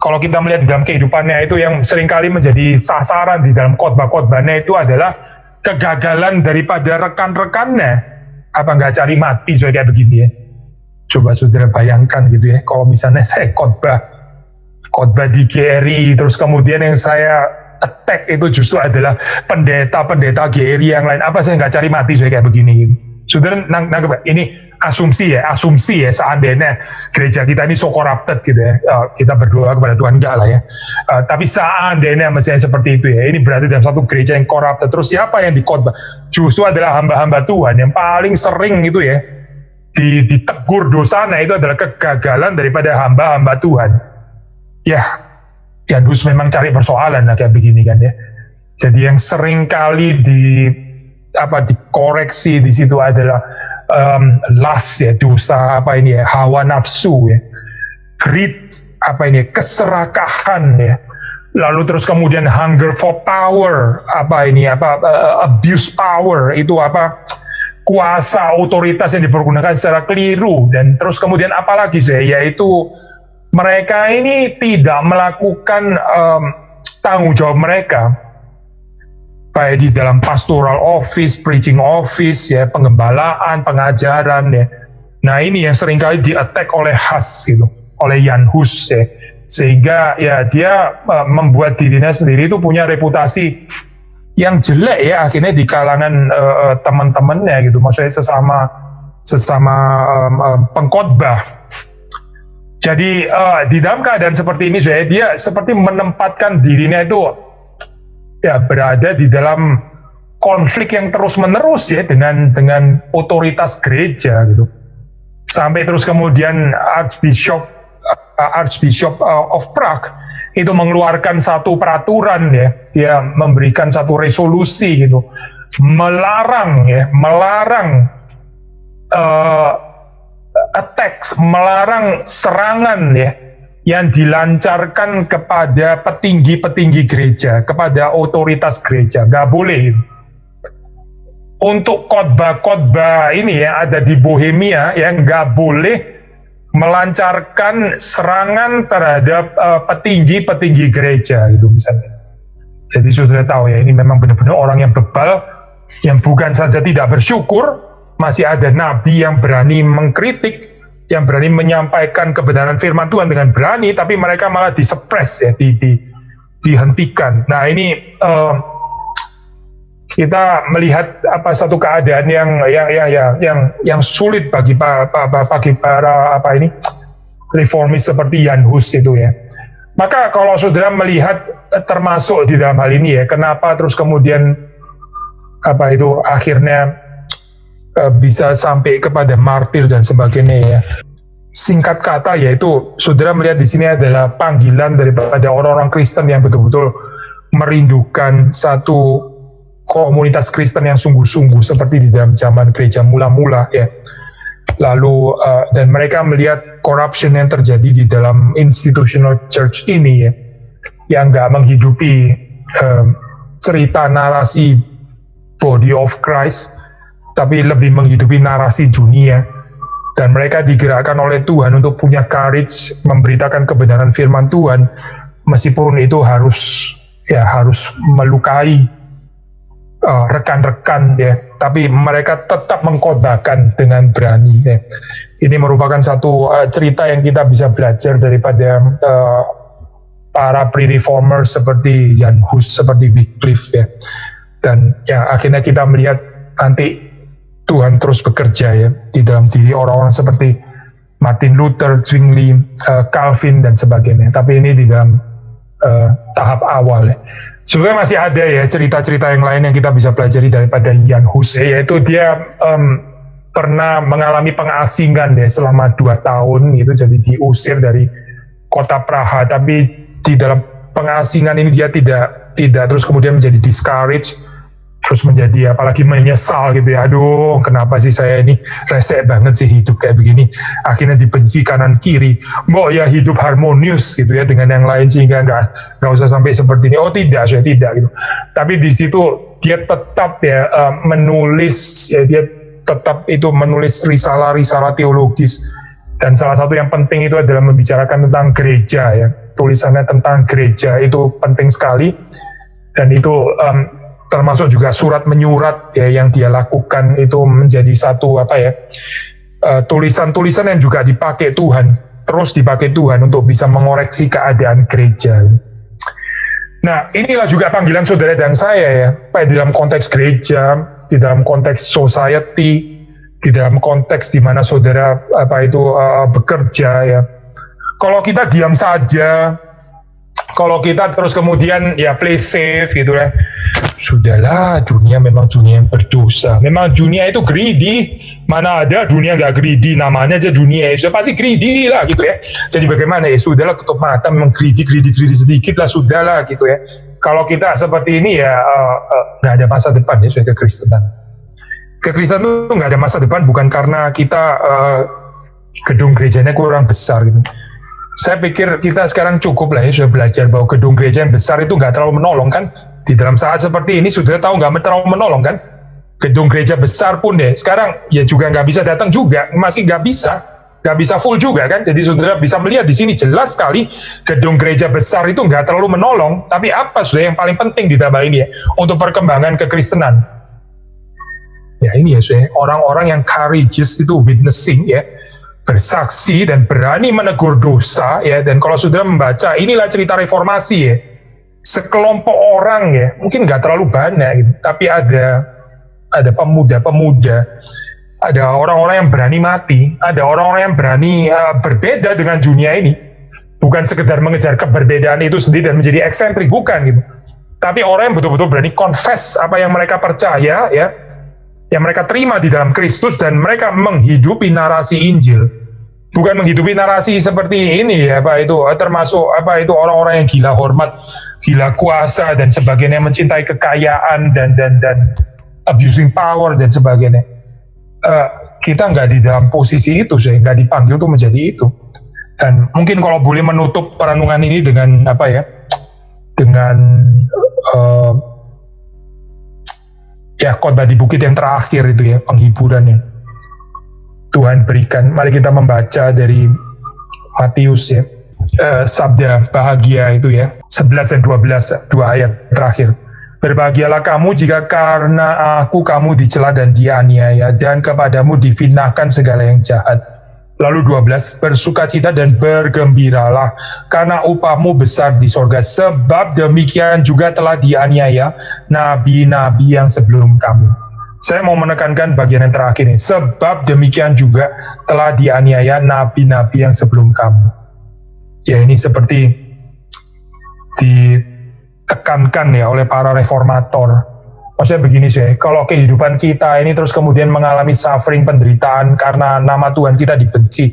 Speaker 1: kalau kita melihat di dalam kehidupannya itu yang seringkali menjadi sasaran di dalam khotbah-khotbahnya itu adalah kegagalan daripada rekan-rekannya. Apa nggak cari mati kayak begini ya? Coba saudara bayangkan gitu ya, kalau misalnya saya khotbah di GRI, terus kemudian yang saya attack itu justru adalah pendeta-pendeta GRI yang lain. Apa saya nggak cari mati kayak begini gitu? Saudara nangkep, ini asumsi ya, seandainya gereja kita ini so corrupted gitu ya, kita berdoa kepada Tuhan enggak lah ya, tapi seandainya misalnya seperti itu ya, ini berarti dalam satu gereja yang corrupted. Terus siapa yang dikhotbah? Justru adalah hamba-hamba Tuhan yang paling sering itu ya ditegur dosanya itu adalah kegagalan daripada hamba-hamba Tuhan. Ya, Jan Hus memang cari persoalan lah kayak begini kan ya. Jadi yang sering kali dikoreksi di situ adalah lust ya, dosa hawa nafsu ya, greed keserakahan ya, lalu terus kemudian hunger for power, abuse power itu kuasa otoritas yang dipergunakan secara keliru. Dan terus kemudian apalagi yaitu mereka ini tidak melakukan tanggung jawab mereka baik di dalam pastoral office, preaching office ya, pengembalaan, pengajaran ya. Nah ini yang seringkali di-attack oleh Jan Hus ya, sehingga ya dia membuat dirinya sendiri itu punya reputasi yang jelek ya akhirnya di kalangan teman-temannya gitu, maksudnya sesama pengkhotbah. Jadi di dalam keadaan seperti ini dia seperti menempatkan dirinya itu ya berada di dalam konflik yang terus-menerus ya dengan otoritas gereja gitu. Sampai terus kemudian Archbishop of Prague itu mengeluarkan satu peraturan ya, dia memberikan satu resolusi gitu, melarang attacks, melarang serangan ya yang dilancarkan kepada petinggi-petinggi gereja, kepada otoritas gereja. Nggak boleh gitu. Untuk khotbah-khotbah ini ya ada di Bohemia ya, nggak boleh melancarkan serangan terhadap petinggi-petinggi gereja gitu misalnya. Jadi saudara tahu ya, ini memang benar-benar orang yang bebal, yang bukan saja tidak bersyukur, masih ada nabi yang berani mengkritik, yang berani menyampaikan kebenaran firman Tuhan dengan berani, tapi mereka malah disuppress ya, dihentikan. Nah ini kita melihat satu keadaan yang sulit bagi para reformis seperti Jan Hus itu ya. Maka kalau saudara melihat termasuk di dalam hal ini ya, kenapa terus kemudian akhirnya bisa sampai kepada martir dan sebagainya ya. Singkat kata yaitu saudara melihat di sini adalah panggilan daripada orang-orang Kristen yang betul-betul merindukan satu komunitas Kristen yang sungguh-sungguh seperti di dalam zaman gereja mula-mula ya. Lalu dan mereka melihat corruption yang terjadi di dalam institutional church ini ya, yang nggak menghidupi cerita narasi body of Christ, tapi lebih menghidupi narasi dunia. Dan mereka digerakkan oleh Tuhan untuk punya courage memberitakan kebenaran firman Tuhan, meskipun itu harus melukai rekan-rekan ya, tapi mereka tetap mengkhotbahkan dengan berani ya. Ini merupakan satu cerita yang kita bisa belajar daripada para pre-reformer seperti Jan Hus, seperti Wycliffe ya. Dan ya akhirnya kita melihat nanti Tuhan terus bekerja ya di dalam diri orang-orang seperti Martin Luther, Zwingli, Calvin dan sebagainya. Tapi ini di dalam tahap awal ya. Sebenarnya masih ada ya cerita-cerita yang lain yang kita bisa pelajari daripada Jan Hus ya, yaitu dia pernah mengalami pengasingan ya selama 2 tahun gitu, jadi diusir dari kota Praha. Tapi di dalam pengasingan ini dia tidak terus kemudian menjadi discouraged, terus menjadi apalagi menyesal gitu ya, aduh kenapa sih saya ini resek banget sih hidup kayak begini, akhirnya dibenci kanan kiri, mau ya hidup harmonius gitu ya dengan yang lain sehingga nggak usah sampai seperti ini. Oh tidak, saya tidak gitu. Tapi di situ dia tetap ya menulis ya, dia tetap itu menulis risalah-risalah teologis, dan salah satu yang penting itu adalah membicarakan tentang gereja ya, tulisannya tentang gereja itu penting sekali. Dan itu termasuk juga surat menyurat ya yang dia lakukan, itu menjadi satu tulisan-tulisan yang juga dipakai Tuhan, terus dipakai Tuhan untuk bisa mengoreksi keadaan gereja. Nah inilah juga panggilan saudara dan saya ya, di dalam konteks gereja, di dalam konteks society, di dalam konteks di mana saudara bekerja ya. Kalau kita diam saja, kalau kita terus kemudian ya play safe gitu ya, sudahlah, dunia memang dunia yang berdosa, memang dunia itu greedy, mana ada dunia nggak greedy, namanya aja dunia ya, sudah pasti greedy lah gitu ya. Jadi bagaimana ya, sudahlah tutup mata, memang greedy sedikit lah, sudahlah gitu ya. Kalau kita seperti ini ya nggak ada masa depan ya sudah kekristenan. Kekristenan itu nggak ada masa depan bukan karena kita gedung gerejanya kurang besar gitu. Saya pikir kita sekarang cukup lah ya sudah belajar bahwa gedung gereja yang besar itu nggak terlalu menolong kan. Di dalam saat seperti ini sudah tahu nggak terlalu menolong kan. Gedung gereja besar pun deh sekarang ya juga nggak bisa datang juga, masih nggak bisa full juga kan. Jadi saudara bisa melihat di sini jelas sekali gedung gereja besar itu nggak terlalu menolong. Tapi apa sudah yang paling penting di dalam ini ya untuk perkembangan kekristenan? Ya ini ya sudah orang-orang yang courageous itu witnessing ya, bersaksi dan berani menegur dosa ya. Dan kalau saudara membaca inilah cerita reformasi ya, sekelompok orang ya, mungkin nggak terlalu banyak gitu, tapi ada pemuda-pemuda, ada orang-orang yang berani mati, ada orang-orang yang berani berbeda dengan dunia ini, bukan sekedar mengejar keberbedaan itu sendiri dan menjadi eksentrik, bukan gitu, tapi orang yang betul-betul berani confess apa yang mereka percaya ya, yang mereka terima di dalam Kristus, dan mereka menghidupi narasi Injil, bukan menghidupi narasi seperti ini ya, termasuk orang-orang yang gila hormat, gila kuasa dan sebagainya, mencintai kekayaan dan abusing power dan sebagainya. Kita nggak di dalam posisi itu, saya nggak dipanggil untuk menjadi itu. Dan mungkin kalau boleh menutup perenungan ini dengan khotbah di bukit yang terakhir itu ya, penghiburan yang Tuhan berikan. Mari kita membaca dari Matius ya, sabda bahagia itu ya, 11 dan 12, 2 ayat terakhir. Berbahagialah kamu jika karena aku kamu dicela dan dianiaya, dan kepadamu difitnahkan segala yang jahat. Lalu 12, bersukacita dan bergembiralah, karena upahmu besar di sorga, sebab demikian juga telah dianiaya nabi-nabi yang sebelum kamu. Saya mau menekankan bagian yang terakhir ini, sebab demikian juga telah dianiaya nabi-nabi yang sebelum kamu. Ya ini seperti ditekankan ya oleh para reformator, Maksudnya begini sih, kalau kehidupan kita ini terus kemudian mengalami suffering, penderitaan karena nama Tuhan kita dibenci,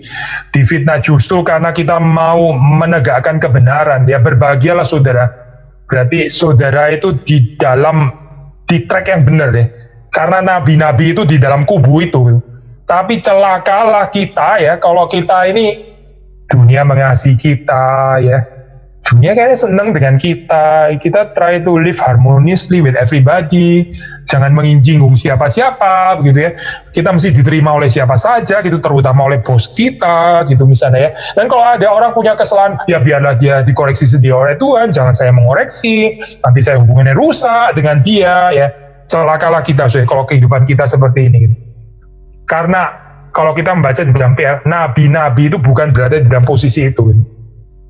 Speaker 1: difitnah justru karena kita mau menegakkan kebenaran, ya berbahagialah saudara. Berarti saudara itu di track yang benar deh. Karena nabi-nabi itu di dalam kubu itu. Tapi celakalah kita ya, kalau kita ini dunia mengasihi kita ya. Dunia kayaknya seneng dengan kita try to live harmoniously with everybody, jangan menginjinggung siapa-siapa, begitu ya. Kita mesti diterima oleh siapa saja, gitu, terutama oleh bos kita, gitu misalnya ya. Dan kalau ada orang punya kesalahan, ya biarlah dia dikoreksi sendiri oleh Tuhan, jangan saya mengoreksi, nanti saya hubungannya rusak dengan dia, ya. Celakalah kita, kalau kehidupan kita seperti ini. Gitu. Karena kalau kita membaca di dalam PR, nabi-nabi itu bukan berada di dalam posisi itu. Gitu.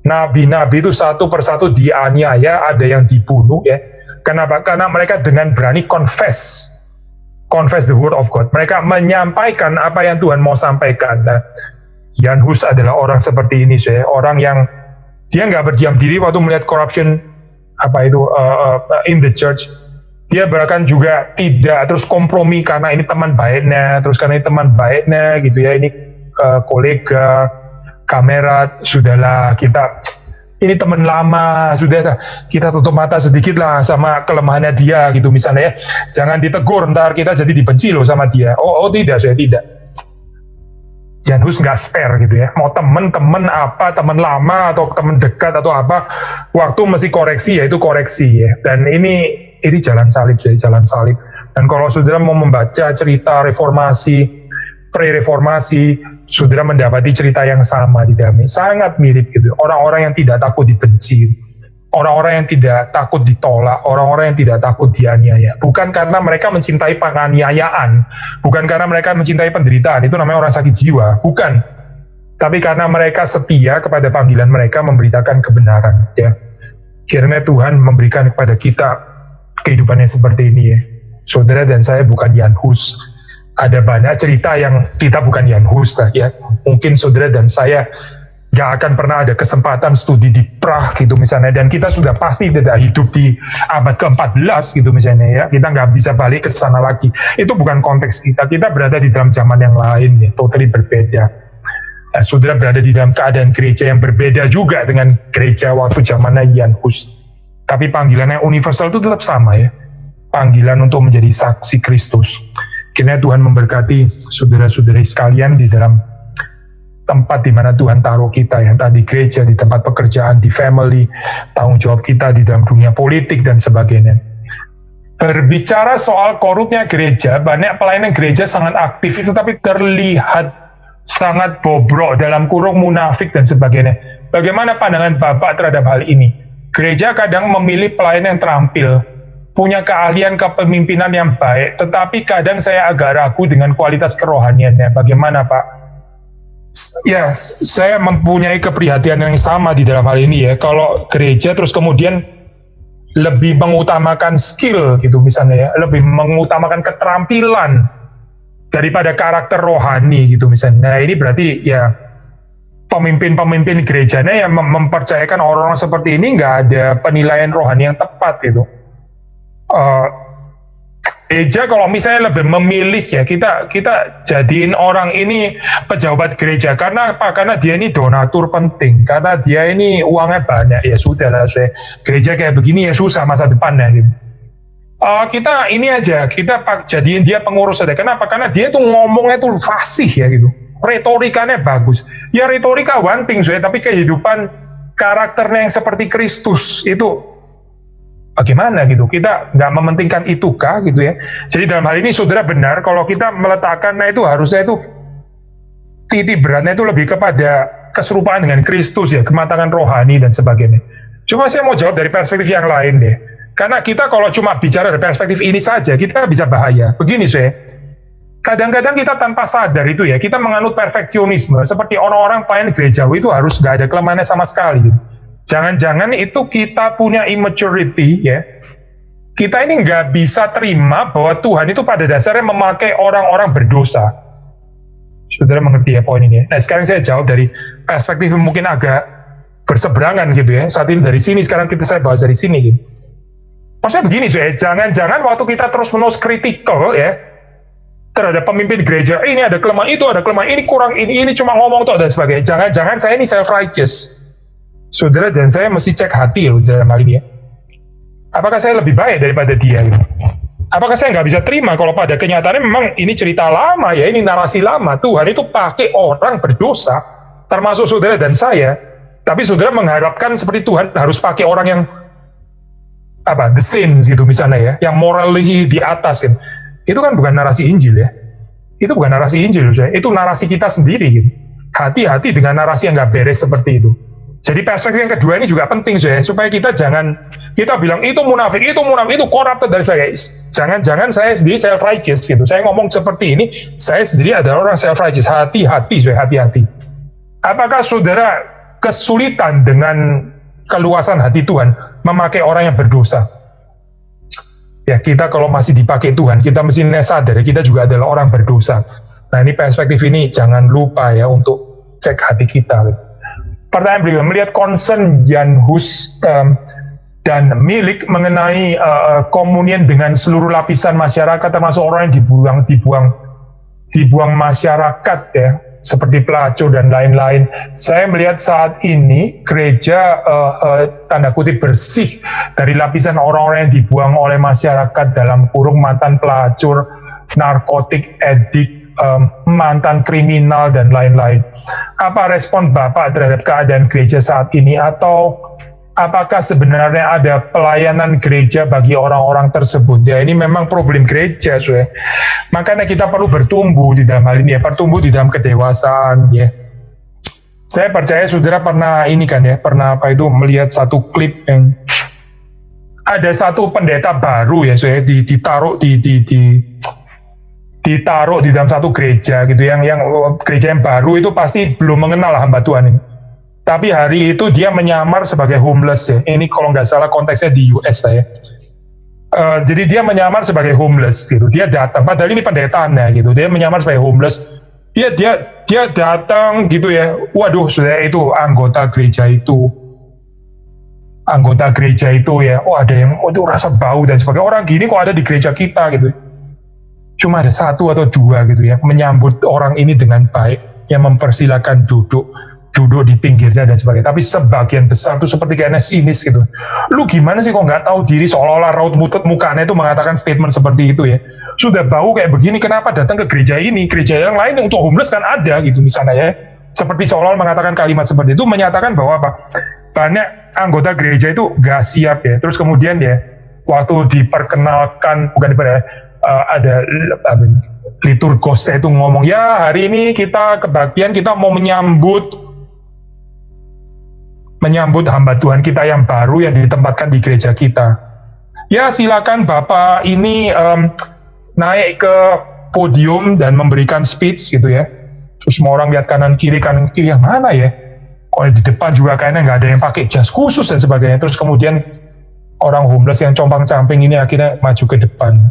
Speaker 1: Nabi-nabi itu satu persatu dianiaya, ada yang dibunuh ya. Kenapa? Karena mereka dengan berani confess the word of God. Mereka menyampaikan apa yang Tuhan mau sampaikan. Nah, Jan Hus adalah orang seperti ini, orang yang dia nggak berdiam diri waktu melihat corruption in the church. Dia bahkan juga tidak terus kompromi karena ini teman baiknya, gitu ya, ini kolega, kamera, sudahlah ini teman lama, sudah kita tutup mata sedikit lah sama kelemahannya dia gitu misalnya ya. Jangan ditegur, ntar kita jadi dibenci loh sama dia. Oh tidak, saya tidak. Jan Hus nggak spare gitu ya. Mau teman apa, teman lama atau teman dekat atau apa, waktu mesti koreksi ya itu koreksi ya. Dan ini jalan salib ya, jalan salib. Dan kalau saudara mau membaca cerita reformasi, pre-reformasi, saudara mendapati cerita yang sama di dalamnya, sangat mirip gitu. Orang-orang yang tidak takut dibenci, orang-orang yang tidak takut ditolak, orang-orang yang tidak takut dianiaya. Bukan karena mereka mencintai penganiayaan, bukan karena mereka mencintai penderitaan, itu namanya orang sakit jiwa, bukan. Tapi karena mereka setia kepada panggilan mereka memberitakan kebenaran. Ya, kiranya Tuhan memberikan kepada kita kehidupan yang seperti ini ya. Saudara dan saya bukan Jan Hus. Ada banyak cerita yang kita bukan Jan Hus ya. Mungkin saudara dan saya gak akan pernah ada kesempatan studi di Prah gitu misalnya, dan kita sudah pasti tidak hidup di abad ke-14 gitu misalnya ya. Kita nggak bisa balik ke sana lagi. Itu bukan konteks kita. Kita berada di dalam zaman yang lain ya, totally berbeda. Nah, saudara berada di dalam keadaan gereja yang berbeda juga dengan gereja waktu zamannya Jan Hus. Tapi panggilannya universal itu tetap sama ya. Panggilan untuk menjadi saksi Kristus. Kiranya Tuhan memberkati saudara-saudari sekalian di dalam tempat di mana Tuhan taruh kita, yang tadi gereja, di tempat pekerjaan, di family, tanggung jawab kita di dalam dunia politik dan sebagainya. Berbicara soal korupnya gereja, banyak pelayanan gereja sangat aktif itu tapi terlihat sangat bobrok, dalam kurung munafik dan sebagainya. Bagaimana pandangan Bapak terhadap hal ini? Gereja kadang memilih pelayan yang terampil, punya keahlian kepemimpinan yang baik, tetapi kadang saya agak ragu dengan kualitas kerohaniannya. Bagaimana Pak? Ya, saya mempunyai keprihatinan yang sama di dalam hal ini ya. Kalau gereja terus kemudian lebih mengutamakan skill gitu misalnya ya, lebih mengutamakan keterampilan daripada karakter rohani gitu misalnya. Nah ini berarti ya pemimpin-pemimpin gerejanya yang mempercayakan orang-orang seperti ini nggak ada penilaian rohani yang tepat gitu. Gereja kalau misalnya lebih memilih ya, kita jadiin orang ini pejabat gereja karena apa? Karena dia ini donatur penting, karena dia ini uangnya banyak, ya sudah lah, gereja kayak begini ya susah masa depannya gitu. Kita ini aja, kita jadiin dia pengurus saja. Kenapa? Karena dia tuh ngomongnya tuh fasih ya gitu, retorikanya bagus. Ya retorika one thing, tapi kehidupan karakternya yang seperti Kristus itu bagaimana gitu, kita nggak mementingkan itu kah gitu ya. Jadi dalam hal ini saudara benar, kalau kita meletakkannya itu harusnya itu titik beratnya itu lebih kepada keserupaan dengan Kristus ya, kematangan rohani dan sebagainya. Cuma saya mau jawab dari perspektif yang lain deh, karena kita kalau cuma bicara dari perspektif ini saja kita bisa bahaya. Begini kadang-kadang kita tanpa sadar itu ya, kita menganut perfeksionisme seperti orang-orang pelayan gerejawi itu harus nggak ada kelemahannya sama sekali gitu. Jangan-jangan itu kita punya immaturity ya. Kita ini nggak bisa terima bahwa Tuhan itu pada dasarnya memakai orang-orang berdosa. Saudara mengerti ya poin ini ya? Nah sekarang saya jawab dari perspektif yang mungkin agak berseberangan gitu ya. Saat ini dari sini, sekarang saya bahas dari sini gitu. Maksudnya begini, jangan-jangan waktu kita terus-menerus kritikal ya terhadap pemimpin gereja, ini ada kelemahan, itu ada kelemahan, ini kurang, ini cuma ngomong tuh dan sebagainya. Jangan-jangan saya ini self-righteous. Saudara dan saya mesti cek hati loh dalam hal ini ya. Apakah saya lebih baik daripada dia? Gitu? Apakah saya nggak bisa terima kalau pada kenyataannya memang ini cerita lama ya, ini narasi lama. Tuhan itu pakai orang berdosa, termasuk saudara dan saya. Tapi saudara mengharapkan seperti Tuhan harus pakai orang yang the saints gitu misalnya ya, yang morally di atas ya. Itu kan bukan narasi Injil ya. Itu bukan narasi Injil, saya. Itu narasi kita sendiri gitu. Hati-hati dengan narasi yang nggak beres seperti itu. Jadi perspektif yang kedua ini juga penting saya, supaya kita kita bilang itu munafik, itu corrupted dan sebagainya. Jangan-jangan saya sendiri self-righteous gitu. Saya ngomong seperti ini, saya sendiri adalah orang self-righteous. Hati-hati saya, hati-hati. Apakah saudara kesulitan dengan keluasan hati Tuhan memakai orang yang berdosa? Ya kita kalau masih dipakai Tuhan, kita mesti sadar kita juga adalah orang berdosa. Nah ini perspektif ini jangan lupa ya untuk cek hati kita. Pertanyaan berikutnya, melihat concern Jan Hus dan Milik mengenai komunian dengan seluruh lapisan masyarakat, termasuk orang yang dibuang masyarakat ya, seperti pelacur dan lain-lain. Saya melihat saat ini gereja tanda kutip bersih dari lapisan orang-orang yang dibuang oleh masyarakat dalam kurung mantan pelacur, narkotik, edik, mantan kriminal dan lain-lain. Apa respon Bapak terhadap keadaan gereja saat ini, atau apakah sebenarnya ada pelayanan gereja bagi orang-orang tersebut? Ya ini memang problem gereja, ya. Makanya kita perlu bertumbuh di dalam hal ini ya, bertumbuh di dalam kedewasaan ya. Saya percaya saudara pernah melihat satu klip yang ada satu pendeta baru ya, saya ditaruh di dalam satu gereja gitu, yang gereja yang baru itu pasti belum mengenal hamba Tuhan ini. Tapi hari itu dia menyamar sebagai homeless ya. Ini kalau nggak salah konteksnya di US ya. Jadi dia menyamar sebagai homeless gitu. Dia datang, padahal ini pendetaannya gitu. Dia menyamar sebagai homeless. Dia datang gitu ya. Waduh, sudah itu anggota gereja itu ya. Oh ada yang itu rasa bau dan sebagainya. Orang gini kok ada di gereja kita gitu. Cuma ada satu atau dua gitu ya, menyambut orang ini dengan baik, yang mempersilahkan duduk di pinggirnya dan sebagainya. Tapi sebagian besar itu seperti kayaknya sinis gitu. Lu gimana sih kok nggak tahu diri, seolah-olah raut mukanya itu mengatakan statement seperti itu ya. Sudah bau kayak begini, kenapa datang ke gereja ini? Gereja yang lain untuk homeless kan ada gitu misalnya ya. Seperti seolah-olah mengatakan kalimat seperti itu, menyatakan bahwa banyak anggota gereja itu nggak siap ya. Terus kemudian ya, waktu diperkenalkan, ada liturgosnya itu ngomong, ya hari ini kita kebaktian, kita mau menyambut hamba Tuhan kita yang baru yang ditempatkan di gereja kita. Ya silakan Bapak ini naik ke podium dan memberikan speech gitu ya. Terus semua orang lihat kanan kiri yang mana ya? Kalau di depan juga kayaknya nggak ada yang pakai jas khusus dan sebagainya. Terus kemudian orang homeless yang compang-camping ini akhirnya maju ke depan.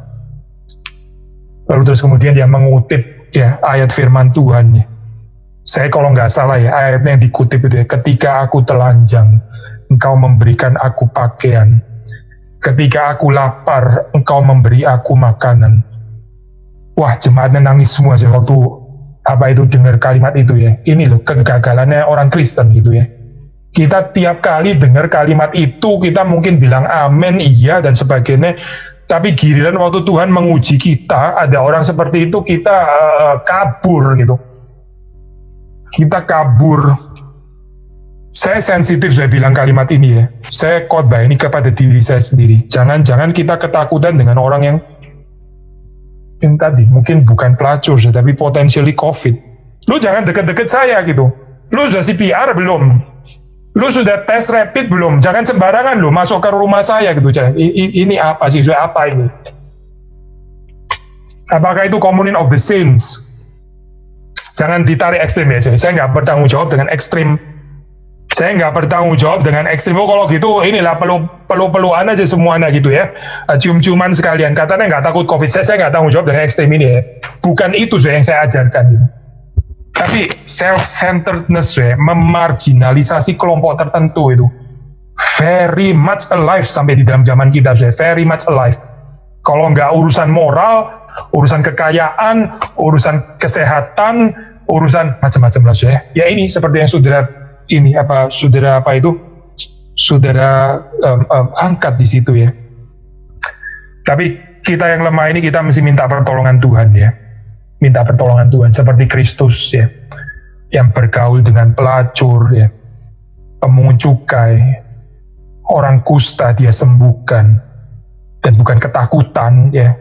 Speaker 1: Lalu terus kemudian dia mengutip ya ayat firman Tuhan ya. Saya kalau nggak salah ya, ayatnya yang dikutip itu ya, ketika aku telanjang, engkau memberikan aku pakaian. Ketika aku lapar, engkau memberi aku makanan. Wah, jemaatnya nangis semua sih waktu dengar kalimat itu ya. Ini loh kegagalannya orang Kristen gitu ya. Kita tiap kali dengar kalimat itu, kita mungkin bilang amin, iya dan sebagainya. Tapi giliran waktu Tuhan menguji kita, ada orang seperti itu, kita kabur gitu. Kita kabur. Saya sensitif saya bilang kalimat ini ya. Saya khotbah ini kepada diri saya sendiri. Jangan-jangan kita ketakutan dengan orang yang tadi mungkin bukan pelacur, tapi potentially COVID. Lu jangan deket-deket saya gitu. Lu sudah CPR belum? Lu sudah tes rapid belum? Jangan sembarangan lu masuk ke rumah saya gitu. Ini apa sih? Apa ini? Apakah itu communion of the saints? Jangan ditarik ekstrim ya. Saya nggak bertanggung jawab dengan ekstrim. Oh kalau gitu inilah peluan aja semuanya gitu ya. Cium-ciuman sekalian. Katanya nggak takut COVID. Saya nggak tanggung jawab dengan ekstrim ini ya. Bukan itu yang saya ajarkan gitu. Tapi self-centeredness ya, memarginalisasi kelompok tertentu itu very much alive sampai di dalam zaman kita, very much alive. Kalau nggak urusan moral, urusan kekayaan, urusan kesehatan, urusan macam-macam lah ya. Ya ini seperti yang saudara angkat di situ ya. Tapi kita yang lemah ini kita mesti minta pertolongan Tuhan ya. Minta pertolongan Tuhan seperti Kristus ya. Yang bergaul dengan pelacur ya. Pemungut cukai, orang kusta dia sembuhkan, dan bukan ketakutan ya.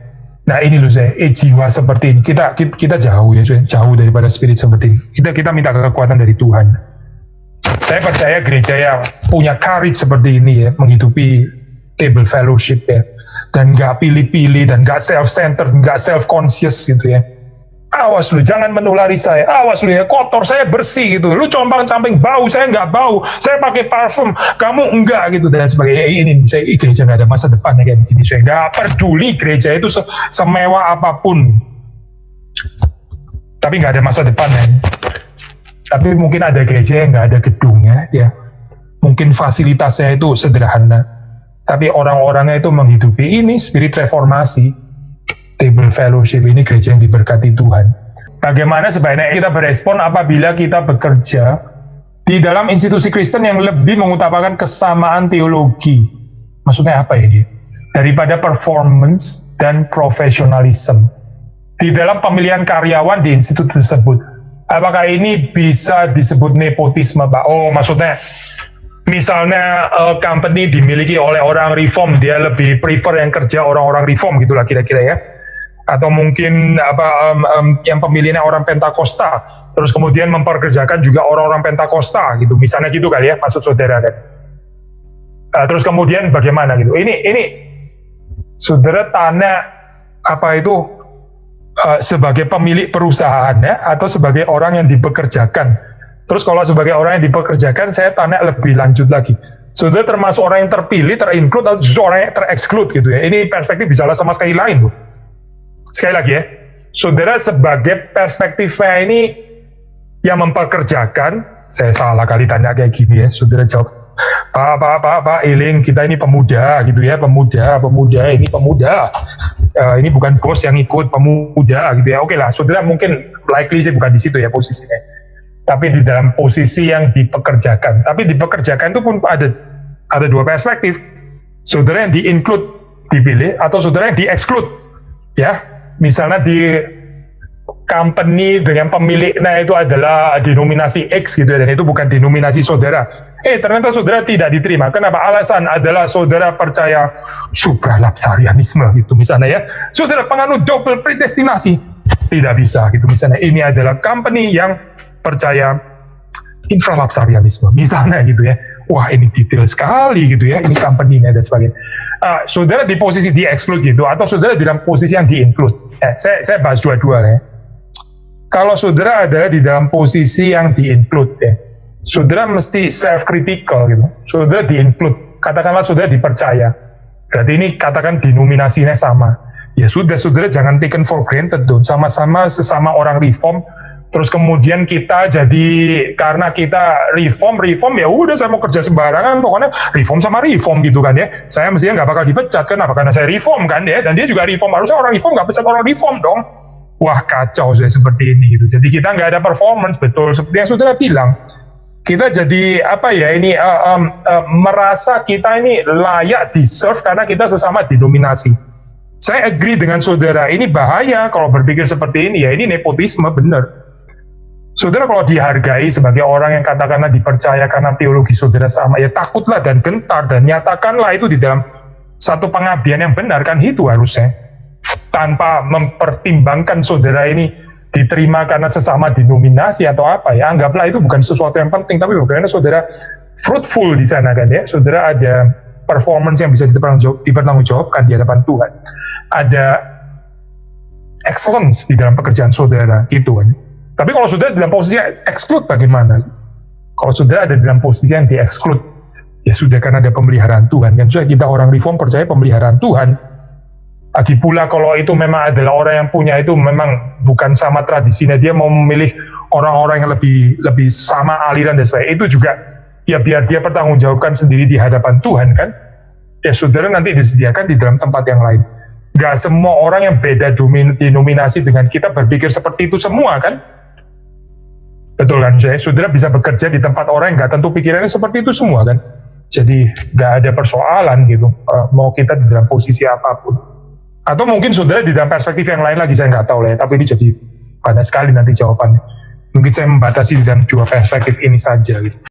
Speaker 1: Nah ini loh jiwa seperti ini kita jauh ya, jauh daripada spirit seperti ini. Kita minta kekuatan dari Tuhan. Saya percaya gereja yang punya courage seperti ini ya, menghidupi table fellowship ya, dan nggak pilih-pilih dan nggak self-centered, nggak self-conscious gitu ya. Awas lu, jangan menulari saya. Awas lu ya, kotor, saya bersih gitu. Lu compang-camping bau, saya nggak bau. Saya pakai parfum, kamu enggak gitu dan sebagainya. Ini saya gereja nggak ada masa depan kayak begini. Saya nggak peduli gereja itu semewah apapun, tapi nggak ada masa depan ya. Tapi mungkin ada gereja yang nggak ada gedungnya ya. Mungkin fasilitasnya itu sederhana, tapi orang-orangnya itu menghidupi ini spirit reformasi. Table fellowship ini gereja yang diberkati Tuhan. Bagaimana sebaiknya kita berespon apabila kita bekerja di dalam institusi Kristen yang lebih mengutamakan kesamaan teologi? Maksudnya apa ini? Daripada performance dan profesionalisme di dalam pemilihan karyawan di institusi tersebut. Apakah ini bisa disebut nepotisme, Pak? Oh, maksudnya misalnya company dimiliki oleh orang reform, dia lebih prefer yang kerja orang-orang reform gitulah kira-kira ya. Atau mungkin yang pemilihnya orang Pentakosta, terus kemudian memperkerjakan juga orang-orang Pentakosta gitu, misalnya gitu kali ya, maksud saudara kan. Terus kemudian bagaimana gitu? Ini saudara tanya apa itu sebagai pemilik perusahaan ya, atau sebagai orang yang dipekerjakan. Terus kalau sebagai orang yang dipekerjakan, saya tanya lebih lanjut lagi. Saudara termasuk orang yang terpilih, terinclude, atau justru orang yang terexclude gitu ya. Ini perspektif bisa sama sekali lain tuh. Sekali lagi ya, saudara sebagai perspektifnya ini yang mempekerjakan, saya salah kali tanya kayak gini ya, saudara jawab, Pak, Iling, kita ini pemuda gitu ya, pemuda, ini pemuda, ini bukan bos yang ikut, pemuda gitu ya, oke lah, saudara mungkin likely sih bukan di situ ya posisinya, tapi di dalam posisi yang dipekerjakan, tapi dipekerjakan itu pun ada dua perspektif, saudara yang di-include dipilih, atau saudara yang di-exclude ya. Misalnya di company dengan pemiliknya itu adalah denominasi X gitu ya, dan itu bukan denominasi saudara. Ternyata saudara tidak diterima. Kenapa? Alasan adalah saudara percaya supralapsarianisme gitu misalnya ya. Saudara penganut double predestinasi. Tidak bisa gitu misalnya. Ini adalah company yang percaya infralapsarianisme misalnya gitu ya. Wah ini detail sekali gitu ya, ini company-nya dan sebagainya. Saudara di posisi di-exclude gitu, atau saudara di dalam posisi yang di-include. Saya bahas dua-dua ya. Kalau saudara adalah di dalam posisi yang di-include ya, saudara mesti self-critical gitu. Saudara di-include, katakanlah saudara dipercaya. Berarti ini katakan denominasinya sama. Ya sudah, saudara jangan taken for granted dong. Sama-sama sesama orang reform. Terus kemudian kita jadi, karena kita reform ya udah saya mau kerja sembarangan, pokoknya reform sama reform gitu kan ya. Saya mestinya nggak bakal dipecat, kenapa? Karena saya reform kan ya, dan dia juga reform, harusnya orang reform nggak pecat orang reform dong. Wah kacau saya seperti ini gitu. Jadi kita nggak ada performance, betul seperti yang saudara bilang. Kita jadi apa ya ini merasa kita ini layak deserve karena kita sesama denominasi. Saya agree dengan saudara, ini bahaya kalau berpikir seperti ini ya, ini nepotisme bener. Saudara kalau dihargai sebagai orang yang katakanlah dipercaya karena teologi saudara sama, ya takutlah dan gentar dan nyatakanlah itu di dalam satu pengabdian yang benar kan, itu harusnya. Tanpa mempertimbangkan saudara ini diterima karena sesama denominasi atau apa ya, anggaplah itu bukan sesuatu yang penting, tapi bagaimana saudara fruitful di sana kan ya, saudara ada performance yang bisa dipertanggungjawabkan di hadapan Tuhan, ada excellence di dalam pekerjaan saudara gitu kan. Tapi kalau saudara dalam posisi exclude bagaimana? Kalau saudara ada dalam posisi yang di-exclude, ya sudah, karena ada pemeliharaan Tuhan. Kan sudah, kita orang reform percaya pemeliharaan Tuhan. Lagi pula kalau itu memang adalah orang yang punya itu memang bukan sama tradisinya, dia mau memilih orang-orang yang lebih sama aliran dan sebagainya, ya biar dia pertanggungjawabkan sendiri di hadapan Tuhan kan, ya saudara nanti disediakan di dalam tempat yang lain. Gak semua orang yang beda denominasi dengan kita berpikir seperti itu semua kan. Betul kan, saudara bisa bekerja di tempat orang yang gak tentu pikirannya seperti itu semua kan. Jadi gak ada persoalan gitu, mau kita di dalam posisi apapun. Atau mungkin saudara di dalam perspektif yang lain lagi, saya nggak tahu lah ya, tapi ini jadi banyak sekali nanti jawabannya. Mungkin saya membatasi di dalam dua perspektif ini saja gitu.